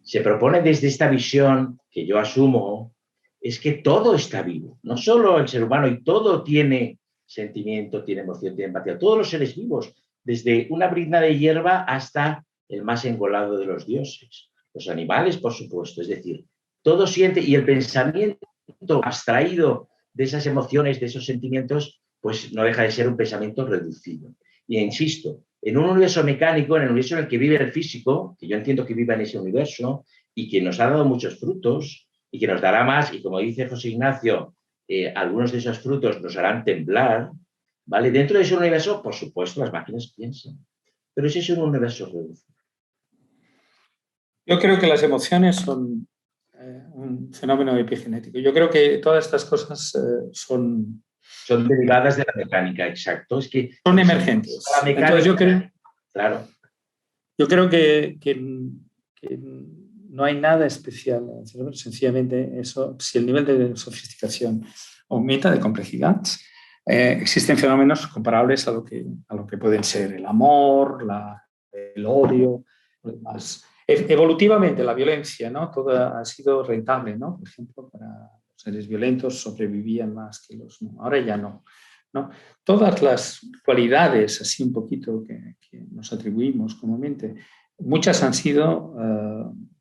se propone desde esta visión que yo asumo es que todo está vivo, no solo el ser humano, y todo tiene sentimiento, tiene emoción, tiene empatía, todos los seres vivos, desde una brizna de hierba hasta el más engolado de los dioses. Los animales, por supuesto, es decir, todo siente, y el pensamiento abstraído de esas emociones, de esos sentimientos, pues no deja de ser un pensamiento reducido. Y insisto, en un universo mecánico, en el universo en el que vive el físico, que yo entiendo que vive en ese universo y que nos ha dado muchos frutos y que nos dará más, y como dice José Ignacio, algunos de esos frutos nos harán temblar, ¿vale? Dentro de ese universo, por supuesto, las máquinas piensan, pero ese es un universo reducido. Yo creo que las emociones son un fenómeno epigenético. Yo creo que todas estas cosas son derivadas de la mecánica, exacto. Es que son emergentes. Entonces yo creo, claro. Yo creo que no hay nada especial en el cerebro, sencillamente eso, si el nivel de sofisticación aumenta, de complejidad, existen fenómenos comparables a lo que pueden ser el amor, el odio, lo demás. Evolutivamente la violencia, ¿no? Toda ha sido rentable, ¿no? Por ejemplo, para los seres violentos sobrevivían más que los no. Ahora ya no, ¿no? Todas las cualidades así un poquito que nos atribuimos comúnmente, muchas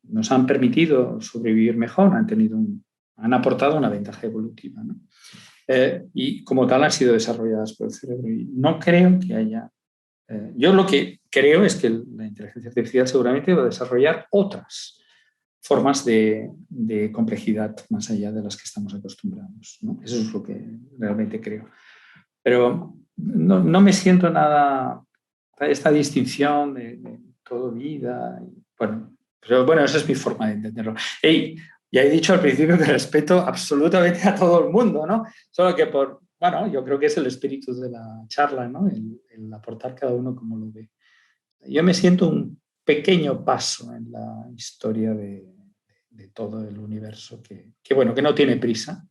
nos han permitido sobrevivir mejor, han aportado una ventaja evolutiva, ¿no? Y como tal han sido desarrolladas por el cerebro. Y no creo que haya... yo lo que creo es que la inteligencia artificial seguramente va a desarrollar otras formas de complejidad más allá de las que estamos acostumbrados, ¿no? Eso es lo que realmente creo. Pero no me siento nada... Esta distinción de todo vida... Pero bueno, esa es mi forma de entenderlo. Ya he dicho al principio que respeto absolutamente a todo el mundo, ¿no? Solo que yo creo que es el espíritu de la charla, ¿no? El aportar cada uno como lo ve. Yo me siento un pequeño paso en la historia de todo el universo que no tiene prisa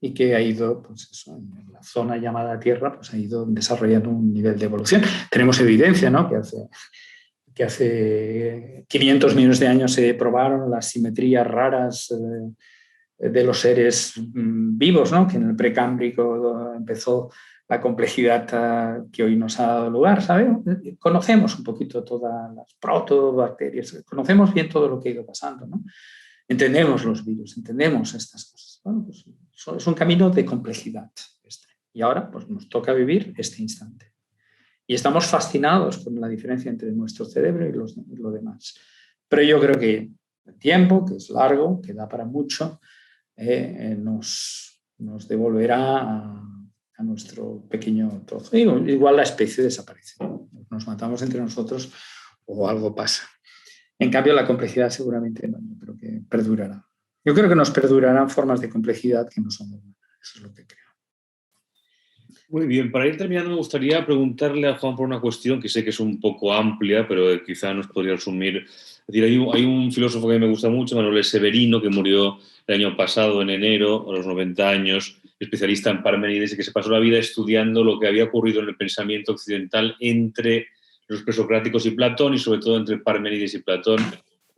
y que ha ido, pues eso, en la zona llamada Tierra, pues ha ido desarrollando un nivel de evolución. Tenemos evidencia, ¿no? Que hace 500 millones de años se probaron las simetrías raras de los seres vivos, ¿no? Que en el precámbrico empezó la complejidad que hoy nos ha dado lugar, ¿sabes? Conocemos un poquito todas las protobacterias, conocemos bien todo lo que ha ido pasando, ¿no? Entendemos los virus, entendemos estas cosas. Bueno, pues es un camino de complejidad. Y ahora pues, nos toca vivir este instante. Y estamos fascinados con la diferencia entre nuestro cerebro y lo demás. Pero yo creo que el tiempo, que es largo, que da para mucho, nos devolverá a nuestro pequeño trozo. Igual la especie desaparece. Nos matamos entre nosotros o algo pasa. En cambio, la complejidad seguramente no, yo creo que perdurará. Yo creo que nos perdurarán formas de complejidad que no son normales. Eso es lo que creo. Muy bien, para ir terminando me gustaría preguntarle a Juan por una cuestión que sé que es un poco amplia, pero quizá nos podría resumir. Es decir, hay un filósofo que me gusta mucho, Manuel Severino, que murió el año pasado, en enero, a los 90 años, especialista en Parménides, y que se pasó la vida estudiando lo que había ocurrido en el pensamiento occidental entre los presocráticos y Platón, y sobre todo entre Parménides y Platón.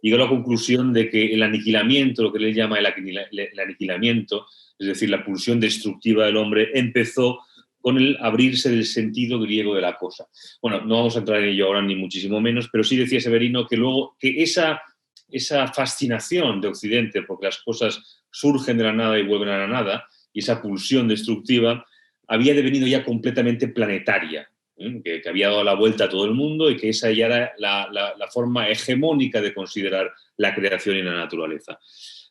llegó a la conclusión de que el aniquilamiento, lo que él llama el aniquilamiento, es decir, la pulsión destructiva del hombre, empezó con el abrirse del sentido griego de la cosa. Bueno, no vamos a entrar en ello ahora ni muchísimo menos, pero sí decía Severino que luego que esa fascinación de Occidente, porque las cosas surgen de la nada y vuelven a la nada, y esa pulsión destructiva había devenido ya completamente planetaria, que había dado la vuelta a todo el mundo y que esa ya era la forma hegemónica de considerar la creación y la naturaleza.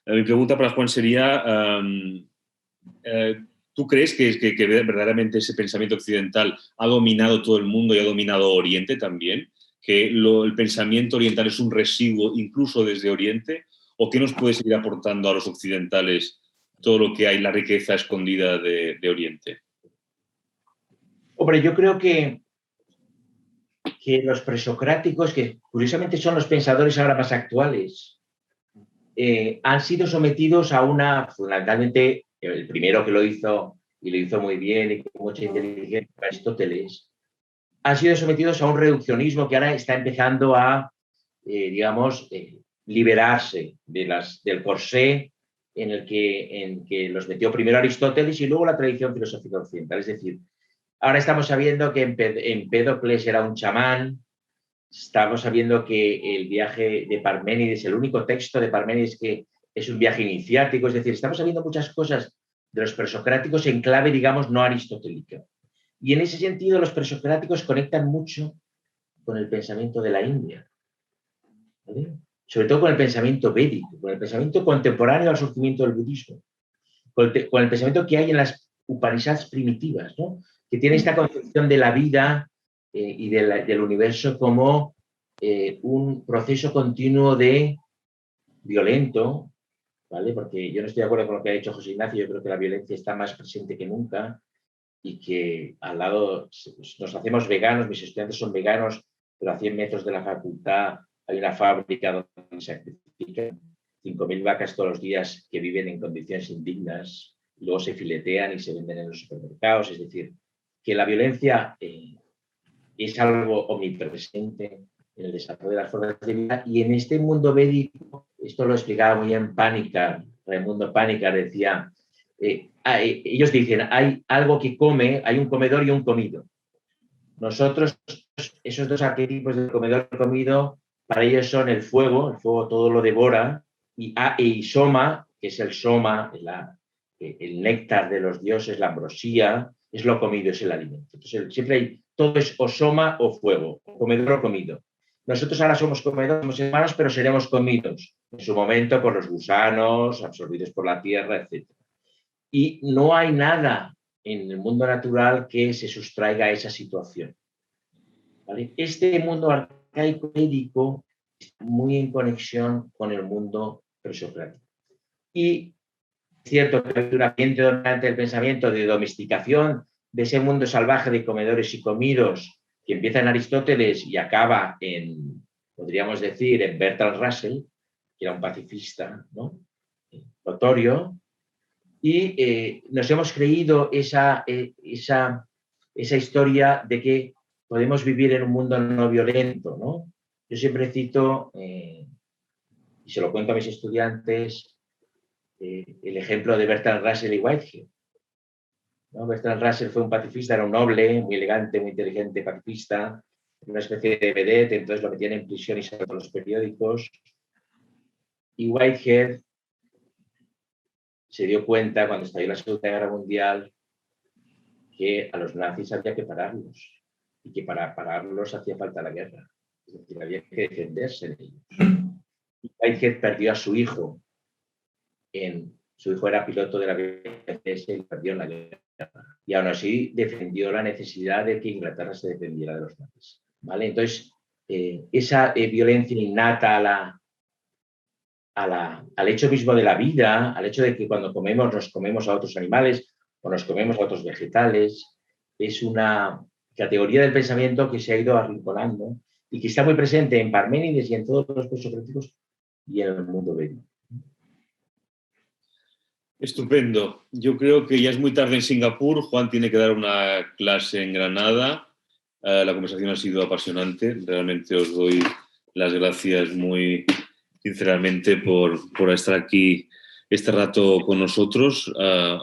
Mi pregunta para Juan sería, ¿tú crees que verdaderamente ese pensamiento occidental ha dominado todo el mundo y ha dominado Oriente también? ¿Que el pensamiento oriental es un residuo incluso desde Oriente? ¿O qué nos puede seguir aportando a los occidentales todo lo que hay, la riqueza escondida de Oriente? Hombre, yo creo que los presocráticos, que curiosamente son los pensadores ahora más actuales, han sido sometidos a una, fundamentalmente, el primero que lo hizo, y lo hizo muy bien y con mucha inteligencia, Aristóteles, han sido sometidos a un reduccionismo que ahora está empezando a, liberarse del corsé en que los metió primero Aristóteles y luego la tradición filosófica occidental. Es decir, ahora estamos sabiendo que Empédocles era un chamán, estamos sabiendo que el viaje de Parménides, el único texto de Parménides que es un viaje iniciático, es decir, estamos sabiendo muchas cosas de los presocráticos en clave, digamos, no aristotélica. Y en ese sentido los presocráticos conectan mucho con el pensamiento de la India, ¿vale? Sobre todo con el pensamiento védico, con el pensamiento contemporáneo al surgimiento del budismo, con el pensamiento que hay en las Upanishads primitivas, ¿no? Que tiene esta concepción de la vida y del universo como un proceso continuo de violento, ¿vale? Porque yo no estoy de acuerdo con lo que ha dicho José Ignacio, yo creo que la violencia está más presente que nunca y que al lado nos hacemos veganos, mis estudiantes son veganos, pero a 100 metros de la facultad hay una fábrica donde se sacrifican 5.000 vacas todos los días que viven en condiciones indignas, y luego se filetean y se venden en los supermercados. Es decir, que la violencia es algo omnipresente en el desarrollo de las formas de vida, y en este mundo védico, esto lo explicaba muy bien Pánica, Raimundo Pánica decía, ellos dicen, hay algo que come, hay un comedor y un comido. Nosotros, esos dos arquetipos del comedor y comido, para ellos son el fuego todo lo devora, y soma, que es el soma, el néctar de los dioses, la ambrosía, es lo comido, es el alimento. Entonces, siempre hay, todo es o soma o fuego, o comedor o comido. Nosotros ahora somos comedores, somos hermanos, pero seremos comidos en su momento por los gusanos, absorbidos por la tierra, etc. Y no hay nada en el mundo natural que se sustraiga a esa situación, ¿vale? Este mundo arcaico médico está muy en conexión con el mundo presocrático. Y es cierto que hay un ambiente dominante del pensamiento de domesticación de ese mundo salvaje de comedores y comidos que empieza en Aristóteles y acaba en, podríamos decir, en Bertrand Russell, que era un pacifista, ¿no? Notorio, y nos hemos creído esa historia de que podemos vivir en un mundo no violento, ¿no? Yo siempre cito, y se lo cuento a mis estudiantes, el ejemplo de Bertrand Russell y Whitehead, ¿no? Bertrand Russell fue un pacifista, era un noble, muy elegante, muy inteligente pacifista, una especie de vedette, entonces lo metían en prisión y salían los periódicos. Y Whitehead se dio cuenta cuando estalló la Segunda Guerra Mundial que a los nazis había que pararlos y que para pararlos hacía falta la guerra. Es decir, había que defenderse de ellos. Y Whitehead perdió a su hijo. Su hijo era piloto de la BFS y perdió en la guerra. Y aún así defendió la necesidad de que Inglaterra se defendiera de los nazis, ¿vale? Entonces, esa violencia innata al hecho mismo de la vida, al hecho de que cuando comemos nos comemos a otros animales o nos comemos a otros vegetales, es una categoría del pensamiento que se ha ido arrinconando y que está muy presente en Parménides y en todos los presocráticos y en el mundo védico. Estupendo. Yo creo que ya es muy tarde en Singapur. Juan tiene que dar una clase en Granada. La conversación ha sido apasionante. Realmente os doy las gracias muy sinceramente por estar aquí este rato con nosotros.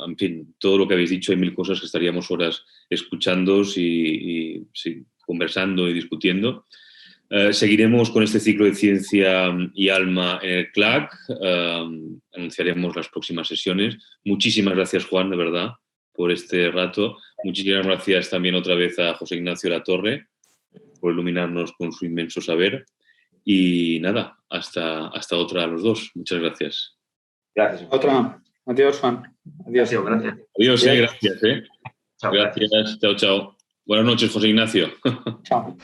En fin, todo lo que habéis dicho, hay mil cosas que estaríamos horas escuchándoos y sí, conversando y discutiendo. Seguiremos con este ciclo de Ciencia y Alma en el CLAC. Anunciaremos las próximas sesiones. Muchísimas gracias, Juan, de verdad, por este rato. Muchísimas gracias también otra vez a José Ignacio Latorre por iluminarnos con su inmenso saber. Y nada, hasta otra a los dos. Muchas gracias. Gracias. Otra. Adiós, Juan. Adiós. Gracias. Adiós, gracias. Chao, Gracias. Chao, chao. Buenas noches, José Ignacio. Chao.